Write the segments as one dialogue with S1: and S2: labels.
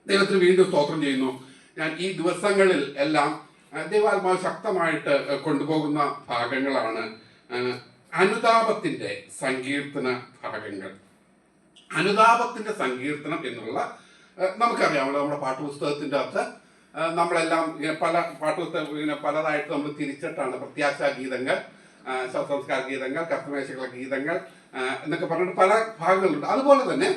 S1: ദൈവത്തിന് വീണ്ടും സ്തോത്രം ചെയ്യുന്നു. ഞാൻ ഈ ദിവസങ്ങളിൽ എല്ലാം ദൈവാത്മാവ് ശക്തമായിട്ട് കൊണ്ടുപോകുന്ന ഭാഗങ്ങളാണ് അനുതാപത്തിന്റെ സങ്കീർത്തന ഭാഗങ്ങൾ. അനുതാപത്തിന്റെ സങ്കീർത്തനം എന്നുള്ള നമുക്കറിയാമല്ലോ, നമ്മുടെ പാഠപുസ്തകത്തിന്റെ അകത്ത് നമ്മളെല്ലാം ഇങ്ങനെ പല പാഠപുസ്തകം ഇങ്ങനെ പലതായിട്ട് നമ്മൾ തിരിച്ചിട്ടാണ് പ്രത്യാശാ ഗീതങ്ങൾ, ശവസംസ്കാര ഗീതങ്ങൾ, കർത്തമേശകളുടെ ഗീതങ്ങൾ എന്നൊക്കെ പറഞ്ഞിട്ട് പല ഭാഗങ്ങളുണ്ട്. അതുപോലെ തന്നെ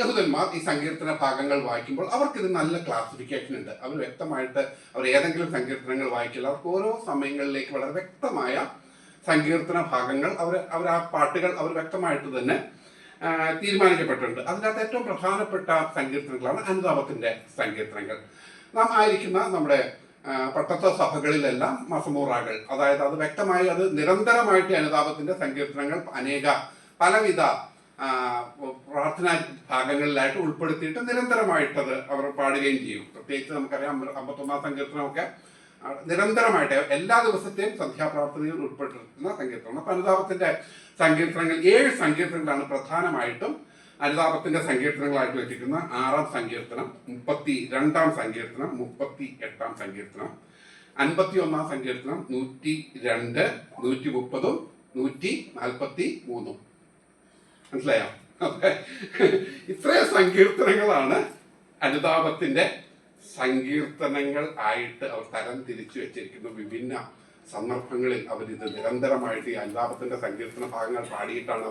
S1: യഹൂദന്മാർ ഈ സങ്കീർത്തന ഭാഗങ്ങൾ വായിക്കുമ്പോൾ അവർക്കിത് നല്ല ക്ലാസിഫിക്കേഷൻ ഉണ്ട്. അവർ വ്യക്തമായിട്ട് അവർ ഏതെങ്കിലും സങ്കീർത്തനങ്ങൾ വായിക്കില്ല, അവർക്ക് ഓരോ സമയങ്ങളിലേക്ക് വളരെ വ്യക്തമായ സങ്കീർത്തന ഭാഗങ്ങൾ അവർ ആ പാട്ടുകൾ അവർ വ്യക്തമായിട്ട് തന്നെ തീരുമാനിക്കപ്പെട്ടിട്ടുണ്ട്. അതിനകത്ത് ഏറ്റവും പ്രധാനപ്പെട്ട സങ്കീർത്തനങ്ങളാണ് അനുതാപത്തിന്റെ സങ്കീർത്തനങ്ങൾ. നാം ആയിരിക്കുന്ന നമ്മുടെ പട്ടത്ത സഭകളിലെല്ലാം മസമൂറാകൾ, അതായത് അത് വ്യക്തമായി അത് നിരന്തരമായിട്ട് അനുതാപത്തിന്റെ സങ്കീർത്തനങ്ങൾ പലവിധ പ്രാർത്ഥനാ ഭാഗങ്ങളിലായിട്ട് ഉൾപ്പെടുത്തിയിട്ട് നിരന്തരമായിട്ടത് അവർ പാടുകയും ചെയ്യും. പ്രത്യേകിച്ച് നമുക്കറിയാം 51 സങ്കീർത്തനമൊക്കെ നിരന്തരമായിട്ട് എല്ലാ ദിവസത്തെയും സന്ധ്യാപ്രാർത്ഥനയിൽ ഉൾപ്പെട്ടിരിക്കുന്ന സങ്കീർത്തനം. അപ്പൊ അനുതാപത്തിന്റെ സങ്കീർത്തനങ്ങൾ 7 സങ്കീർത്തനങ്ങളാണ് പ്രധാനമായിട്ടും അനുതാപത്തിന്റെ സങ്കീർത്തനങ്ങളായിട്ട് വെച്ചിരിക്കുന്ന. 6-ാം സങ്കീർത്തനം, 32-ാം സങ്കീർത്തനം, 38-ാം സങ്കീർത്തനം, 51-ാം സങ്കീർത്തനം, 102, 130, 143. മനസ്സിലായോ? ഇത്രയും സങ്കീർത്തനങ്ങളാണ് അനുതാപത്തിന്റെ സങ്കീർത്തനങ്ങൾ ആയിട്ട് അവർ തരം തിരിച്ചു വെച്ചിരിക്കുന്നു. വിഭിന്ന സന്ദർഭങ്ങളിൽ അവരിത് നിരന്തരമായിട്ട് ഈ അനുതാപത്തിന്റെ സങ്കീർത്തന ഭാഗങ്ങൾ പാടിയിട്ടാണ്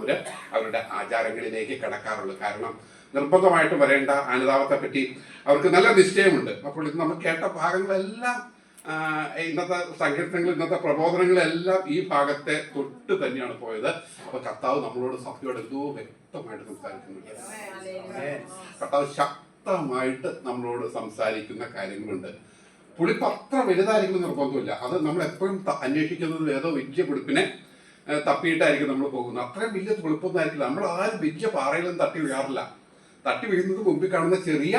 S1: അവരുടെ ആചാരങ്ങളിലേക്ക് കടക്കാറുള്ളത്. കാരണം നിർബന്ധമായിട്ട് വരേണ്ട അനുതാപത്തെ പറ്റി അവർക്ക് നല്ല നിശ്ചയമുണ്ട്. അപ്പോൾ ഇത് നമ്മൾ കേട്ട ഭാഗങ്ങളെല്ലാം, ഇന്നത്തെ സങ്കീർത്തനങ്ങൾ, ഇന്നത്തെ പ്രബോധനങ്ങളെല്ലാം ഈ ഭാഗത്തെ തൊട്ട് തന്നെയാണ് പോയത്. അപ്പൊ കർത്താവ് നമ്മളോട് സഭയോട് എന്തോ വ്യക്തമായിട്ട് സംസാരിക്കുന്നുണ്ട്. കർത്താവ് ശക്തമായിട്ട് നമ്മളോട് സംസാരിക്കുന്ന കാര്യങ്ങളുണ്ട്. പുളിപ്പ് അത്ര വലുതായിരിക്കും നിർബന്ധമില്ല. അത് നമ്മൾ എപ്പോഴും അന്വേഷിക്കുന്നത് ഏതോ വലിയ പുളിപ്പിനെ തപ്പിയിട്ടായിരിക്കും നമ്മൾ പോകുന്നത്. അത്രയും വലിയ പുളിപ്പൊന്നും ആയിരിക്കില്ല. നമ്മൾ ആരും വലിയ പാറയിലൊന്നും തട്ടി വീഴാറില്ല. തട്ടി വീഴുന്നത് മുമ്പിൽ കാണുന്ന ചെറിയ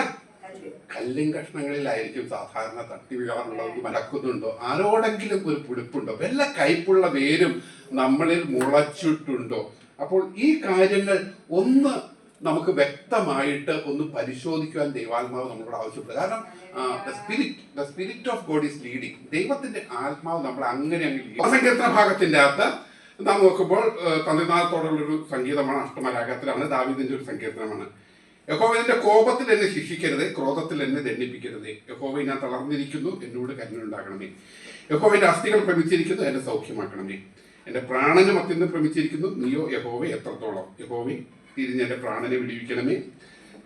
S1: കല്ലും കഷ്ണങ്ങളിലായിരിക്കും സാധാരണ തട്ടി വീഴാറുള്ളത്. മലക്കുന്നുണ്ടോ, ആരോടെങ്കിലും ഒരു പുളിപ്പുണ്ടോ, വല്ല കയ്പുള്ള വേരും നമ്മളിൽ മുളച്ചിട്ടുണ്ടോ? അപ്പോൾ ഈ കാര്യങ്ങൾ ഒന്ന് നമുക്ക് വ്യക്തമായിട്ട് ഒന്ന് പരിശോധിക്കുവാൻ ദൈവാത്മാവ് നമ്മളോട് ആവശ്യപ്പെടുക. കാരണം the spirit of God is leading. ദൈവത്തിന്റെ ആത്മാവ് നമ്മളെ അങ്ങനെ സങ്കീർത്തന ഭാഗത്തിന്റെ അകത്ത് നാം നോക്കുമ്പോൾ തന്ത്രനാഥത്തോടുള്ളൊരു സംഗീതമാണ്. അഷ്ടമരാഗത്തിലാണ്, ദാവീദിന്റെ ഒരു സങ്കീർത്തനമാണ്. യഹോവ എന്റെ കോപത്തിൽ എന്നെ ശിക്ഷിക്കരുത്, ക്രോധത്തിൽ എന്നെ ദണ്ഡിപ്പിക്കരുത്. യഹോവ ഞാൻ തളർന്നിരിക്കുന്നു, എന്നോട് കരുണയുണ്ടാകണമേ. യഹോവയുടെ അസ്ഥികൾ ഭ്രമിച്ചിരിക്കുന്നു, എന്നെ സൗഖ്യമാക്കണമേ. എന്റെ പ്രാണനും അത്യന്തം ഭ്രമിച്ചിരിക്കുന്നു, നീയോ യഹോവ എത്രത്തോളം. യഹോവ തിരിഞ്ഞ് എന്റെ പ്രാണനെ വിടിവിക്കണമേ.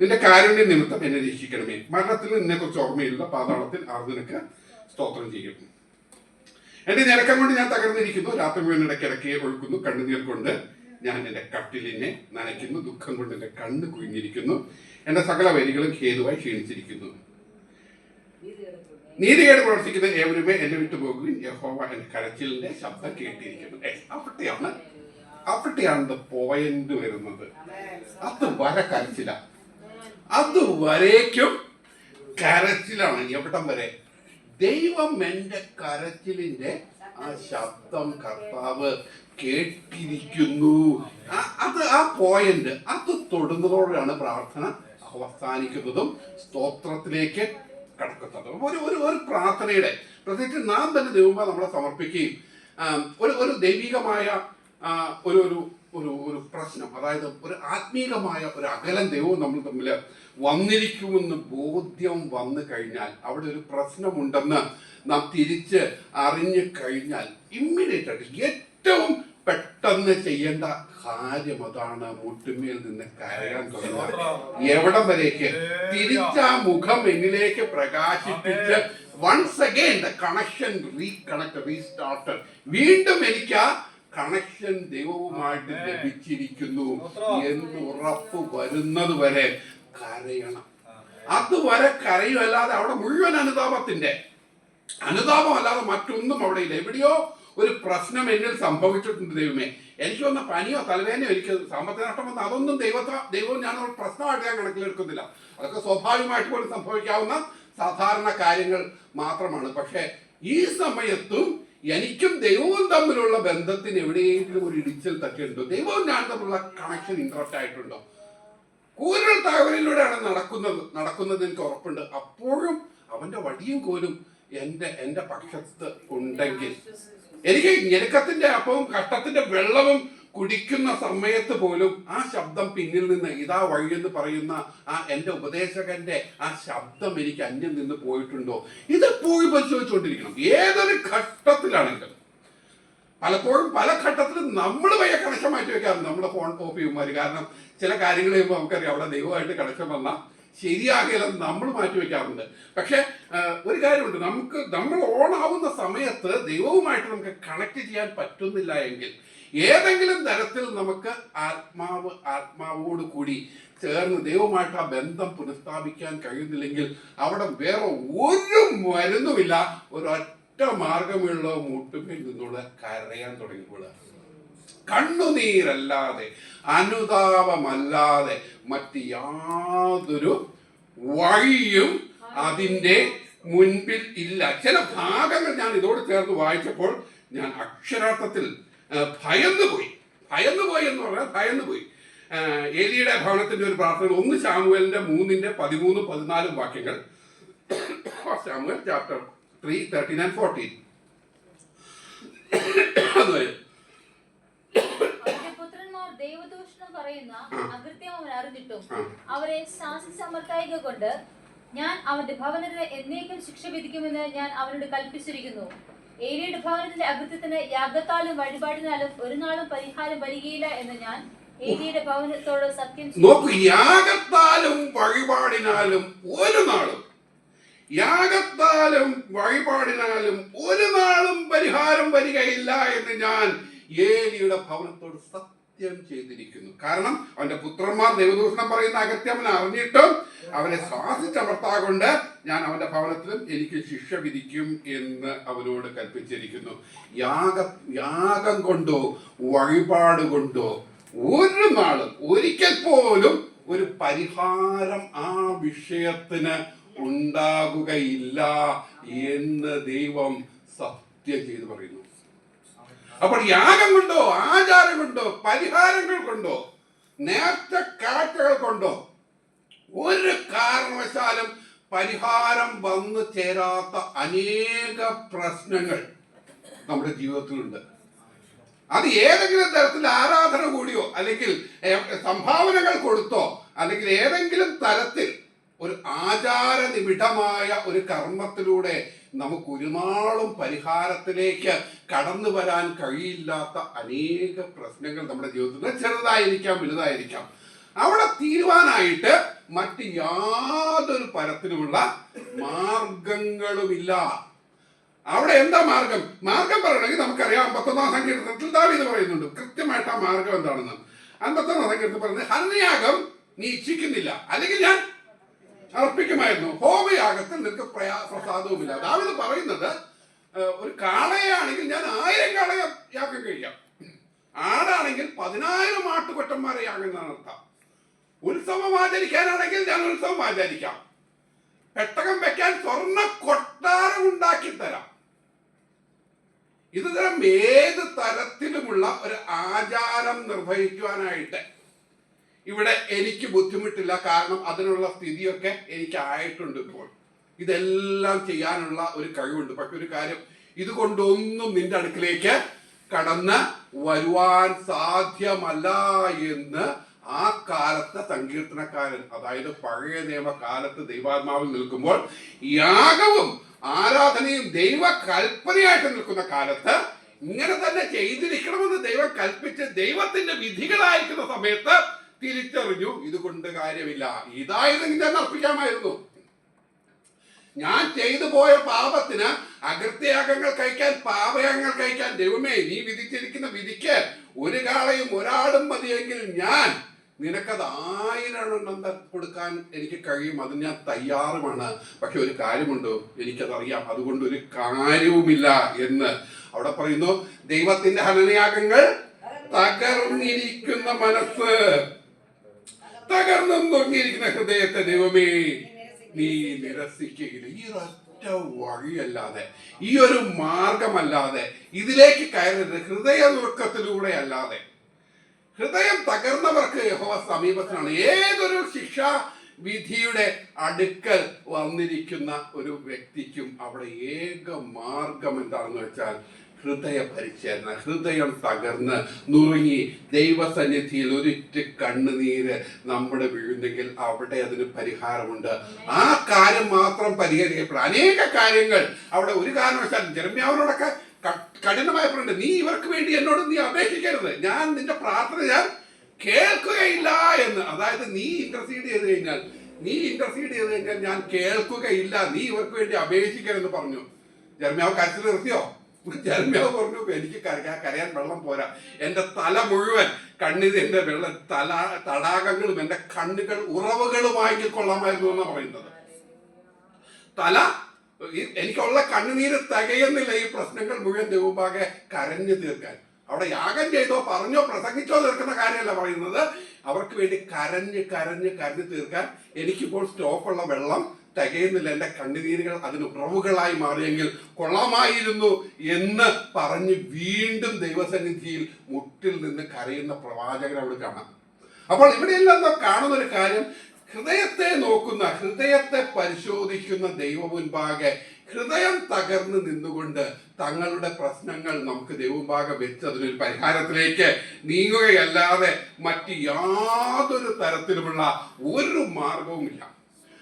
S1: നിന്റെ കാരുണ്യ നിമിത്തം എന്നെ രക്ഷിക്കണമേ. മരണത്തിൽ നിന്നെ കുറിച്ച് ഓർമ്മയില്ല, പാതാളത്തിൽ ആർ നിനക്ക് സ്തോത്രം ചെയ്യും. എന്റെ ഞരക്കം കൊണ്ട് ഞാൻ തകർന്നിരിക്കുന്നു, രാത്രി മുഴുവൻ ഇടയ്ക്കിടയ്ക്ക് ഒഴുക്കുന്നു. കണ്ണുനീർ കൊണ്ട് ഞാൻ എന്റെ കട്ടിലിനെ നനയ്ക്കുന്നു, ദുഃഖം കൊണ്ട് എന്റെ കണ്ണ് കുഴിഞ്ഞിരിക്കുന്നു. എന്റെ സകല വരികളും ഹേതുവായി ക്ഷീണിച്ചിരിക്കുന്നു. നീതികേട് പ്രവർത്തിക്കുന്ന ഏവരുമേ എന്നെ വിട്ടുപോകുകയും യഹോവ എന്റെ കരച്ചിലിന്റെ ശബ്ദം കേട്ടിരിക്കുന്നു. അവിടെയാണ് പോയിന്റ് വരുന്നത്. അത് വരെ കരച്ചില, അതുവരേക്കും കരച്ചിലാണ്. എവിടം വരെ? ദൈവം എന്റെ കരച്ചിലിന്റെ ആ ശബ്ദം കർത്താവ് കേട്ടിരിക്കുന്നു. ആ പോയിന്റ് അത് തൊടുന്നതോടെയാണ് പ്രാർത്ഥന അവസാനിക്കുന്നതും സ്തോത്രത്തിലേക്ക് കടക്കുന്നതും. ഒരു പ്രാർത്ഥനയുടെ പ്രത്യേകിച്ച് നാം തന്നെ ദൈവം നമ്മളെ സമർപ്പിക്കുകയും ഒരു ദൈവികമായ ഒരു പ്രശ്നം, അതായത് ഒരു ആത്മീകമായ ഒരു അകലം ദൈവവും നമ്മൾ തമ്മിൽ വന്നിരിക്കുമെന്ന് ബോധ്യം വന്നു കഴിഞ്ഞാൽ, അവിടെ ഒരു പ്രശ്നമുണ്ടെന്ന് നാം തിരിച്ച് അറിഞ്ഞു കഴിഞ്ഞാൽ ഇമ്മീഡിയറ്റ് ആയിട്ട് ഏറ്റവും പെട്ടെന്ന് ചെയ്യേണ്ട കാര്യം അതാണ്. മുട്ടുമേൽ നിന്ന് കരയാൻ തുടങ്ങുക. എവിടം വരേക്ക്? തിരിച്ചാ മുഖം എന്നിലേക്ക് പ്രകാശിപ്പിച്ച് once again the connection restart. വീണ്ടും എനിക്ക് ആ കണക്ഷൻ ദൈവവുമായിട്ട് ലഭിച്ചിരിക്കുന്നു എന്ന് ഉറപ്പ് വരുന്നത് വരെ കരയണം. അതുവരെ കരയുമല്ലാതെ അവിടെ മുഴുവൻ അനുതാപം അല്ലാതെ മറ്റൊന്നും അവിടെ ഇല്ല. എവിടെയോ ഒരു പ്രശ്നം എന്നിൽ സംഭവിച്ചിട്ടുണ്ട്. ദൈവമേ, എനിക്ക് വന്ന പനിയോ തലവേനയോ എനിക്ക് സാമ്പത്തിക നഷ്ടം വന്ന അതൊന്നും ദൈവവും ഞാൻ ഒരു പ്രശ്നമായിട്ട് ഞാൻ കണക്കിലെടുക്കുന്നില്ല. അതൊക്കെ സ്വാഭാവികമായിട്ട് പോലും സംഭവിക്കാവുന്ന സാധാരണ കാര്യങ്ങൾ മാത്രമാണ്. പക്ഷെ ഈ സമയത്തും എനിക്കും ദൈവവും തമ്മിലുള്ള ബന്ധത്തിന് എവിടെയെങ്കിലും ഒരു ഇടിച്ചൽ തട്ടിയിട്ടുണ്ടോ? ദൈവവും ഞാൻ തമ്മിലുള്ള കണക്ഷൻ ഇന്ററപ്റ്റ് ആയിട്ടുണ്ടോ? കൂരൽ താഴ്വരയിലൂടെയാണ് നടക്കുന്നത് എനിക്ക് ഉറപ്പുണ്ട്. അപ്പോഴും അവന്റെ വടിയും കോലും എന്റെ പക്ഷത്ത് ഉണ്ടെങ്കിൽ എനിക്ക് ഞെരുക്കത്തിന്റെ അപ്പവും കഷ്ടത്തിന്റെ വെള്ളവും കുടിക്കുന്ന സമയത്ത് പോലും ആ ശബ്ദം പിന്നിൽ നിന്ന് ഇതാ വഴിയെന്ന് പറയുന്ന ആ എൻ്റെ ഉപദേശകന്റെ ആ ശബ്ദം എനിക്ക് അന്യം നിന്ന് പോയിട്ടുണ്ടോ? ഇതെപ്പോഴും പരിശോധിച്ചുകൊണ്ടിരിക്കണം. ഏതൊരു ഘട്ടത്തിലാണെങ്കിലും പലപ്പോഴും പല ഘട്ടത്തിലും നമ്മൾ വയ്യ കണക്ഷൻ മാറ്റി വെക്കാറുണ്ട് നമ്മുടെ ഫോൺ ഓഫ് ചെയ്യുമ്പോൾ. കാരണം ചില കാര്യങ്ങൾ ചെയ്യുമ്പോൾ നമുക്കറിയാം അവിടെ ദൈവമായിട്ട് കണക്ഷൻ വന്നാൽ ശരിയാകില്ലെന്ന് നമ്മൾ മാറ്റി വെക്കാറുണ്ട്. പക്ഷെ ഒരു കാര്യമുണ്ട്, നമ്മൾ ഓൺ ആവുന്ന സമയത്ത് ദൈവവുമായിട്ട് നമുക്ക് കണക്ട് ചെയ്യാൻ പറ്റുന്നില്ല എങ്കിൽ, ഏതെങ്കിലും തരത്തിൽ നമുക്ക് ആത്മാവോട് കൂടി ചേർന്ന് ദൈവമായിട്ട് ആ ബന്ധം പുനഃസ്ഥാപിക്കാൻ കഴിയുന്നില്ലെങ്കിൽ അവിടെ വേറെ ഒരു മരുന്നുമില്ല. ഒരൊറ്റ മാർഗമുള്ള മുട്ടുമേൽ നിന്നുള്ള കരയാൻ തുടങ്ങിക്കൂടാ. കണ്ണുനീരല്ലാതെ അനുതാപമല്ലാതെ മറ്റ് യാതൊരു വഴിയും അതിൻ്റെ മുൻപിൽ ഇല്ല. ചില ഭാഗങ്ങൾ ഞാൻ ഇതോട് ചേർന്ന് വായിച്ചപ്പോൾ ഞാൻ അക്ഷരാർത്ഥത്തിൽ ഭയന്നുപോയി എന്ന് പറഞ്ഞാൽ ഭയന്നുപോയി. ഏലിയുടെ ഭവനത്തിന്റെ ഒരു പ്രാർത്ഥന 1 ശമൂവേലിന്റെ 3:13-14 വാക്യങ്ങൾ. ശമൂവേൽ ചാപ്റ്റർ 3:13 and 14.
S2: അവരെ സമർത്ഥായിക കൊണ്ട് ഞാൻ അവന്റെ ഭവനത്തിന് എന്നേക്കും ശിക്ഷ വിധിക്കുമെന്ന് ഞാൻ അവനോട് കൽപ്പിച്ചിരിക്കുന്നു. ഏലിയുടെ ഭവനത്തിന്റെ അകൃത്യത്തിന് യാഗത്താലും വഴിപാടിനാലും ഒരു നാളും പരിഹാരം വരികയില്ല എന്ന് ഞാൻ ഏലിയുടെ ഭവനത്തോട് സത്യം
S1: നോക്കൂ. യാഗത്താലും വഴിപാടിനാലും ഒരു നാളും പരിഹാരം വരികയില്ല എന്ന് ഞാൻ ഏലിയുടെ ഭവനത്തോട് സത്യം ചെയ്തിരിക്കുന്നു. കാരണം അവന്റെ പുത്രന്മാർ ദൈവദൂഷണം പറയുന്ന അകത്യം അവൻ അറിഞ്ഞിട്ടും അവനെ ശ്വാസിച്ചമർത്താകൊണ്ട് ഞാൻ അവന്റെ ഭവനത്തിലും എനിക്ക് ശിക്ഷ വിധിക്കും എന്ന് അവനോട് കൽപ്പിച്ചിരിക്കുന്നു. യാഗം കൊണ്ടോ വഴിപാട് കൊണ്ടോ ഒരു നാളും ഒരിക്കൽ പോലും ഒരു പരിഹാരം ആ വിഷയത്തിന് ഉണ്ടാകുകയില്ല എന്ന് ദൈവം സത്യം ചെയ്ത് പറയുന്നു. അപ്പോൾ യാഗം കൊണ്ടോ ആചാരം കൊണ്ടോ പരിഹാരങ്ങൾ കൊണ്ടോ നേർച്ച കാഴ്ചകൾ കൊണ്ടോ ഒരു കാരണവശാലും പരിഹാരം വന്നു ചേരാത്ത അനേക പ്രശ്നങ്ങൾ നമ്മുടെ ജീവിതത്തിലുണ്ട്. അത് ഏതെങ്കിലും തരത്തിൽ ആരാധന കൂടിയോ അല്ലെങ്കിൽ സംഭാവനകൾ കൊടുത്തോ അല്ലെങ്കിൽ ഏതെങ്കിലും തരത്തിൽ ഒരു ആചാര നിബിഡമായ ഒരു കർമ്മത്തിലൂടെ നമുക്ക് ഒരു നാളും പരിഹാരത്തിലേക്ക് കടന്നു വരാൻ കഴിയില്ലാത്ത അനേക പ്രശ്നങ്ങൾ നമ്മുടെ ജീവിതത്തിൽ ചെറുതായിരിക്കാം വലുതായിരിക്കാം. അവിടെ തീരുവാനായിട്ട് മറ്റ് യാതൊരു തരത്തിലുമുള്ള മാർഗങ്ങളുമില്ല. അവിടെ എന്താ മാർഗം പറയണമെങ്കിൽ നമുക്കറിയാം. 51-ാം സങ്കീർത്തനത്തിൽ ദാവീദ് പറയുന്നുണ്ട് കൃത്യമായിട്ട് ആ മാർഗം എന്താണെന്ന്. 51-ാം സങ്കീർത്തനത്തിൽ പറയുന്നത് ഹനനയാഗം നീ ഇച്ഛിക്കുന്നില്ല, അല്ലെങ്കിൽ ഞാൻ അർപ്പിക്കുമായിരുന്നു. ഹോമയാഗത്തിൽ നിനക്ക് പ്രസാദവുമില്ല. ദാവീദ് പറയുന്നത് ഒരു കാളയാണെങ്കിൽ ഞാൻ 1000 കാളയെ യാഗം കഴിക്കാം, ആടാണെങ്കിൽ 10,000 ആട്ടുകൊറ്റന്മാരെ യാഗം നടത്താം, ഉത്സവം ആചരിക്കാനാണെങ്കിൽ ഞാൻ ഉത്സവം ആചരിക്കാം, പെട്ടകം വെക്കാൻ സ്വർണ്ണ കൊട്ടാരം ഉണ്ടാക്കി തരാം. ഇത് ഏത് തരത്തിലുമുള്ള ഒരു ആചാരം നിർവഹിക്കുവാനായിട്ട് ഇവിടെ എനിക്ക് ബുദ്ധിമുട്ടില്ല. കാരണം അതിനുള്ള സ്ഥിതിയൊക്കെ എനിക്ക് ആയിട്ടുണ്ട്. ഇപ്പോൾ ഇതെല്ലാം ചെയ്യാനുള്ള ഒരു കഴിവുണ്ട്. പക്ഷെ ഒരു കാര്യം, ഇതുകൊണ്ടൊന്നും നിന്റെ അടുക്കിലേക്ക് കടന്ന് വരുവാൻ സാധ്യമല്ല എന്ന് ആ കാലത്തെ സങ്കീർത്തനക്കാരൻ, അതായത് പഴയ നിയമകാലത്ത് ദൈവാത്മാവിൽ നിൽക്കുമ്പോൾ യാഗവും ആരാധനയും ദൈവ കൽപ്പനയായിട്ട് നിൽക്കുന്ന കാലത്ത് ഇങ്ങനെ തന്നെ ചെയ്തിരിക്കണമെന്ന് ദൈവം കൽപ്പിച്ച് ദൈവത്തിന്റെ വിധികളായിരിക്കുന്ന സമയത്ത് തിരിച്ചറിഞ്ഞു ഇതുകൊണ്ട് കാര്യമില്ല. ഇതായിരുന്നെങ്കിൽ ഞാൻ അർപ്പിക്കാമായിരുന്നു. ഞാൻ ചെയ്തു പോയ പാപത്തിന് അകൃത്യയാഗങ്ങൾ കഴിക്കാൻ, പാപയാഗങ്ങൾ കഴിക്കാൻ ദൈവമേ നീ വിധിച്ചിരിക്കുന്ന വിധിക്ക് ഒരു കാളയും ഒരാടും മതിയെങ്കിൽ ഞാൻ നിനക്കത് 1000 എണ്ണം കൊടുക്കാൻ എനിക്ക് കഴിയും, അത് ഞാൻ തയ്യാറുമാണ്. പക്ഷെ ഒരു കാര്യമുണ്ട്, എനിക്കതറിയാം, അതുകൊണ്ട് ഒരു കാര്യവുമില്ല എന്ന് അവിടെ പറയുന്നു. ദൈവത്തിന്റെ ഹനനയാഗങ്ങൾ തകർന്നിരിക്കുന്ന മനസ്സ്, തകർന്നിരിക്കുന്ന ഹൃദയത്തെ ദൈവമേ നീ നിരസിക്കുകയില്ല. ഈ ഒരൊറ്റ വഴിയല്ലാതെ, ഈ ഒരു മാർഗമല്ലാതെ ഇതിലേക്ക് കയറരുത്. ഹൃദയ നുറുക്കത്തിലൂടെ അല്ലാതെ. ഹൃദയം തകർന്നവർക്ക് യഹോവ സമീപത്തിലാണ്. ഏതൊരു ശിക്ഷ വിധിയുടെ അടുക്കൽ വന്നിരിക്കുന്ന ഒരു വ്യക്തിക്കും അവിടെ ഏക മാർഗം എന്താണെന്ന് വെച്ചാൽ ഹൃദയ പരിശോധന. ഹൃദയം തകർന്ന് നുറുങ്ങി ദൈവസന്നിധിയിൽ ഒരിറ്റ് കണ്ണുനീര് നമ്മുടെ വീഴുന്നെങ്കിൽ അവിടെ അതിന് പരിഹാരമുണ്ട്. ആ കാര്യം മാത്രം പരിഹരിക്കപ്പെടും. അനേക കാര്യങ്ങൾ അവിടെ ഒരു കാരണവശാലും ജെറമ്യാവിനോടൊക്കെ കഠിനമായി പറയുന്നുണ്ട്, നീ ഇവർക്ക് വേണ്ടി എന്നോട് നീ അപേക്ഷിക്കരുത്, ഞാൻ നിന്റെ പ്രാർത്ഥന ഞാൻ കേൾക്കുകയില്ല എന്ന്. അതായത് നീ ഇന്റർസീഡ് ചെയ്ത് കഴിഞ്ഞാൽ ഞാൻ കേൾക്കുകയില്ല, നീ ഇവർക്ക് വേണ്ടി അപേക്ഷിക്കരുതെന്ന് പറഞ്ഞു. ജെറമ്യാവ് കരച്ചിൽ നിർത്തിയോ? ജെറമ്യാവ് പറഞ്ഞു, എനിക്ക് കരയാൻ വെള്ളം പോരാ, എന്റെ തല മുഴുവൻ കണ്ണീര്, എന്റെ തടാകങ്ങളും എന്റെ കണ്ണുകൾ ഉറവുകളുമായി കൊള്ളാമായിരുന്നു എന്നാണ് പറയുന്നത്. തല എനിക്കുള്ള കണ്ണുനീര് തികയുന്നില്ല ഈ പ്രശ്നങ്ങൾ മുഴുവൻ ദൈവമുമ്പാകെ കരഞ്ഞു തീർക്കാൻ. അവിടെ യാഗം ചെയ്തോ പറഞ്ഞോ പ്രസംഗിച്ചോ തീർക്കുന്ന കാര്യമല്ല പറയുന്നത്, അവർക്ക് വേണ്ടി കരഞ്ഞു തീർക്കാൻ എനിക്കിപ്പോൾ സ്റ്റോക്കുള്ള വെള്ളം തികയുന്നില്ല, എൻ്റെ കണ്ണുനീരുകൾ അതിന് ഉറവുകളായി മാറിയെങ്കിൽ കൊള്ളാമായിരുന്നു എന്ന് പറഞ്ഞ് വീണ്ടും ദൈവസന്നിധിയിൽ മുട്ടിൽ നിന്ന് കരയുന്ന പ്രവാചകൻ അവിടെ കാണാം. അപ്പോൾ ഇവിടെയെല്ലാം നാം കാണുന്ന ഒരു കാര്യം, ഹൃദയത്തെ നോക്കുന്ന, ഹൃദയത്തെ പരിശോധിക്കുന്ന ദൈവം മുൻപാകെ ഹൃദയം തകർന്ന് നിന്നുകൊണ്ട് തങ്ങളുടെ പ്രശ്നങ്ങൾ നമുക്ക് ദൈവമുമ്പാകെ വെച്ച് അതിനൊരു പരിഹാരത്തിലേക്ക് നീങ്ങുകയല്ലാതെ മറ്റ് യാതൊരു തരത്തിലുമുള്ള ഒരു മാർഗവുമില്ല.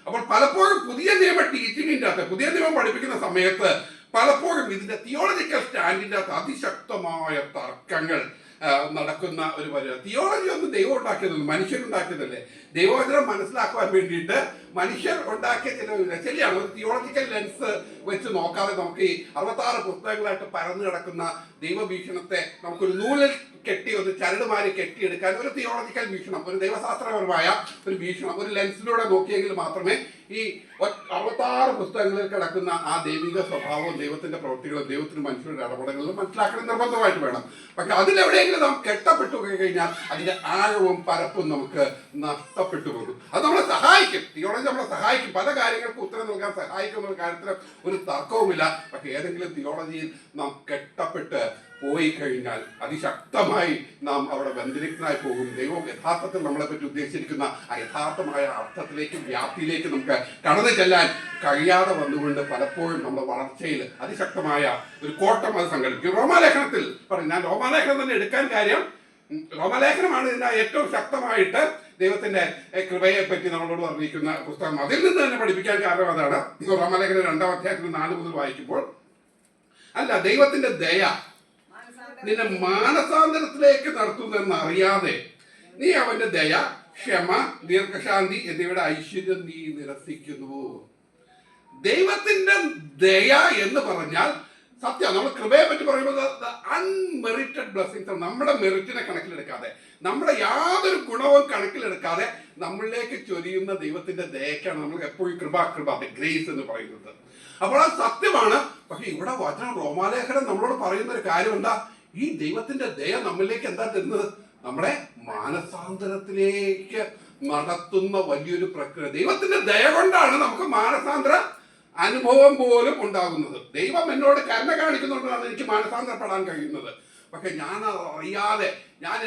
S1: അപ്പോൾ പലപ്പോഴും പുതിയ നിയമ ടീച്ചിങ്ങിൻ്റെ അകത്ത്, പുതിയ നിയമം പഠിപ്പിക്കുന്ന സമയത്ത് പലപ്പോഴും ഇതിന്റെ തിയോളജിക്കൽ സ്റ്റാൻഡിൻ്റെ അകത്ത് അതിശക്തമായ തർക്കങ്ങൾ നടക്കുന്ന ഒരു പരിപാടി. തിയോളജി ഒന്നും ദൈവം ഉണ്ടാക്കിയതല്ല, മനുഷ്യരുണ്ടാക്കിയതല്ലേ. ദൈവവചനം മനസ്സിലാക്കുവാൻ വേണ്ടിയിട്ട് മനുഷ്യർ ഉണ്ടാക്കിയ ചില ശരിയാണ്. ഒരു തിയോളജിക്കൽ ലെൻസ് വെച്ച് നോക്കാതെ നമുക്ക് ഈ 66 പുസ്തകങ്ങളായിട്ട് പരന്നു കിടക്കുന്ന ദൈവവീക്ഷണത്തെ നമുക്കൊരു നൂലിൽ കെട്ടി, ഒരു ചരടുമാരി കെട്ടിയെടുക്കാൻ ഒരു തിയോളജിക്കൽ വീക്ഷണം, ഒരു ദൈവശാസ്ത്രപരമായ ഒരു വീക്ഷണം, ഒരു ലെൻസിലൂടെ നോക്കിയെങ്കിൽ മാത്രമേ ഈ 66 പുസ്തകങ്ങളിൽ കിടക്കുന്ന ആ ദൈവിക സ്വഭാവവും ദൈവത്തിന്റെ പ്രവൃത്തികളും ദൈവത്തിന് മനുഷ്യരുടെ ഇടപെടലുകളും മനസ്സിലാക്കണം നിർബന്ധമായിട്ട് വേണം. പക്ഷെ അതിലെവിടെയെങ്കിലും നാം കെട്ടപ്പെട്ടു കഴിഞ്ഞാൽ അതിന്റെ ആഴവും പരപ്പും നമുക്ക് നഷ്ടപ്പെട്ടു പോകും. അത് നമ്മളെ സഹായിക്കും, തിയോളജി നമ്മളെ സഹായിക്കും, പല കാര്യങ്ങൾക്കും ഉത്തരം നൽകാൻ സഹായിക്കുന്ന ഒരു കാര്യത്തിൽ ഒരു തർക്കവുമില്ല. പക്ഷെ ഏതെങ്കിലും തിയോളജിയിൽ നാം കെട്ടപ്പെട്ട് പോയി കഴിഞ്ഞാൽ അതിശക്തമായി നാം അവിടെ ബന്ധിതനായി പോകും. ദൈവം യഥാർത്ഥത്തിൽ നമ്മളെ പറ്റി ഉദ്ദേശിച്ചിരിക്കുന്ന ആ യഥാർത്ഥമായ അർത്ഥത്തിലേക്കും വ്യാപ്തിയിലേക്കും നമുക്ക് കടന്നു ചെല്ലാൻ കഴിയാതെ വന്നുകൊണ്ട് പലപ്പോഴും നമ്മുടെ വളർച്ചയിൽ അതിശക്തമായ ഒരു കോട്ടം അത് സംഘടിപ്പിക്കും. റോമാലേഖനത്തിൽ പറയും, ഞാൻ റോമാലേഖനം തന്നെ എടുക്കാൻ കാര്യം, റോമാലേഖനമാണ് ഇതിന്റെ ഏറ്റവും ശക്തമായിട്ട് ദൈവത്തിന്റെ കൃപയെ പറ്റി നമ്മളോട് പറഞ്ഞിരിക്കുന്ന പുസ്തകം. അതിൽ നിന്ന് തന്നെ പഠിപ്പിക്കാൻ കാരണം അതാണ്. റോമാലേഖനം 2-ാം അധ്യായത്തിൽ 4 മുതൽ വായിക്കുമ്പോൾ, അല്ല ദൈവത്തിന്റെ ദയ നിന്നെ മാനസാന്തരത്തിലേക്ക് നടത്തുന്നെന്ന് അറിയാതെ നീ അവന്റെ ദയ, ക്ഷമ, ദീർഘശാന്തി എന്നിവയുടെ ഐശ്വര്യം നീ നിരസിക്കുന്നു. ദൈവത്തിന്റെ ദയ എന്ന് പറഞ്ഞാൽ സത്യം, നമ്മൾ കൃപയെ പറ്റി പറയുമ്പോൾ അൺമെറിറ്റഡ് ബ്ലെസ്സിങ്സ്, നമ്മുടെ മെറിറ്റിനെ കണക്കിലെടുക്കാതെ, നമ്മുടെ യാതൊരു ഗുണവും കണക്കിലെടുക്കാതെ നമ്മളിലേക്ക് ചൊരിയുന്ന ദൈവത്തിന്റെ ദയക്കാണ് നമ്മൾ എപ്പോഴും കൃപ ഗ്രേസ് എന്ന് പറയുന്നത്. അപ്പോൾ അത് സത്യമാണ്. പക്ഷെ ഇവിടെ വചനം റോമാലേഖനം നമ്മളോട് പറയുന്ന ഒരു കാര്യം എന്താ? ഈ ദൈവത്തിന്റെ ദയ നമ്മളിലേക്ക് എന്താ തരുന്നത്? നമ്മളെ മാനസാന്തരത്തിലേക്ക് നടത്തുന്ന വലിയൊരു പ്രക്രിയ. ദൈവത്തിന്റെ ദയ കൊണ്ടാണ് നമുക്ക് മാനസാന്തര അനുഭവം പോലും ഉണ്ടാകുന്നത്. ദൈവം എന്നോട് കരുണ കാണിക്കുന്നുകൊണ്ടാണ് എനിക്ക് മാനസാന്തരപ്പെടാൻ കഴിയുന്നത്. പക്ഷെ ഞാൻ അറിയാതെ,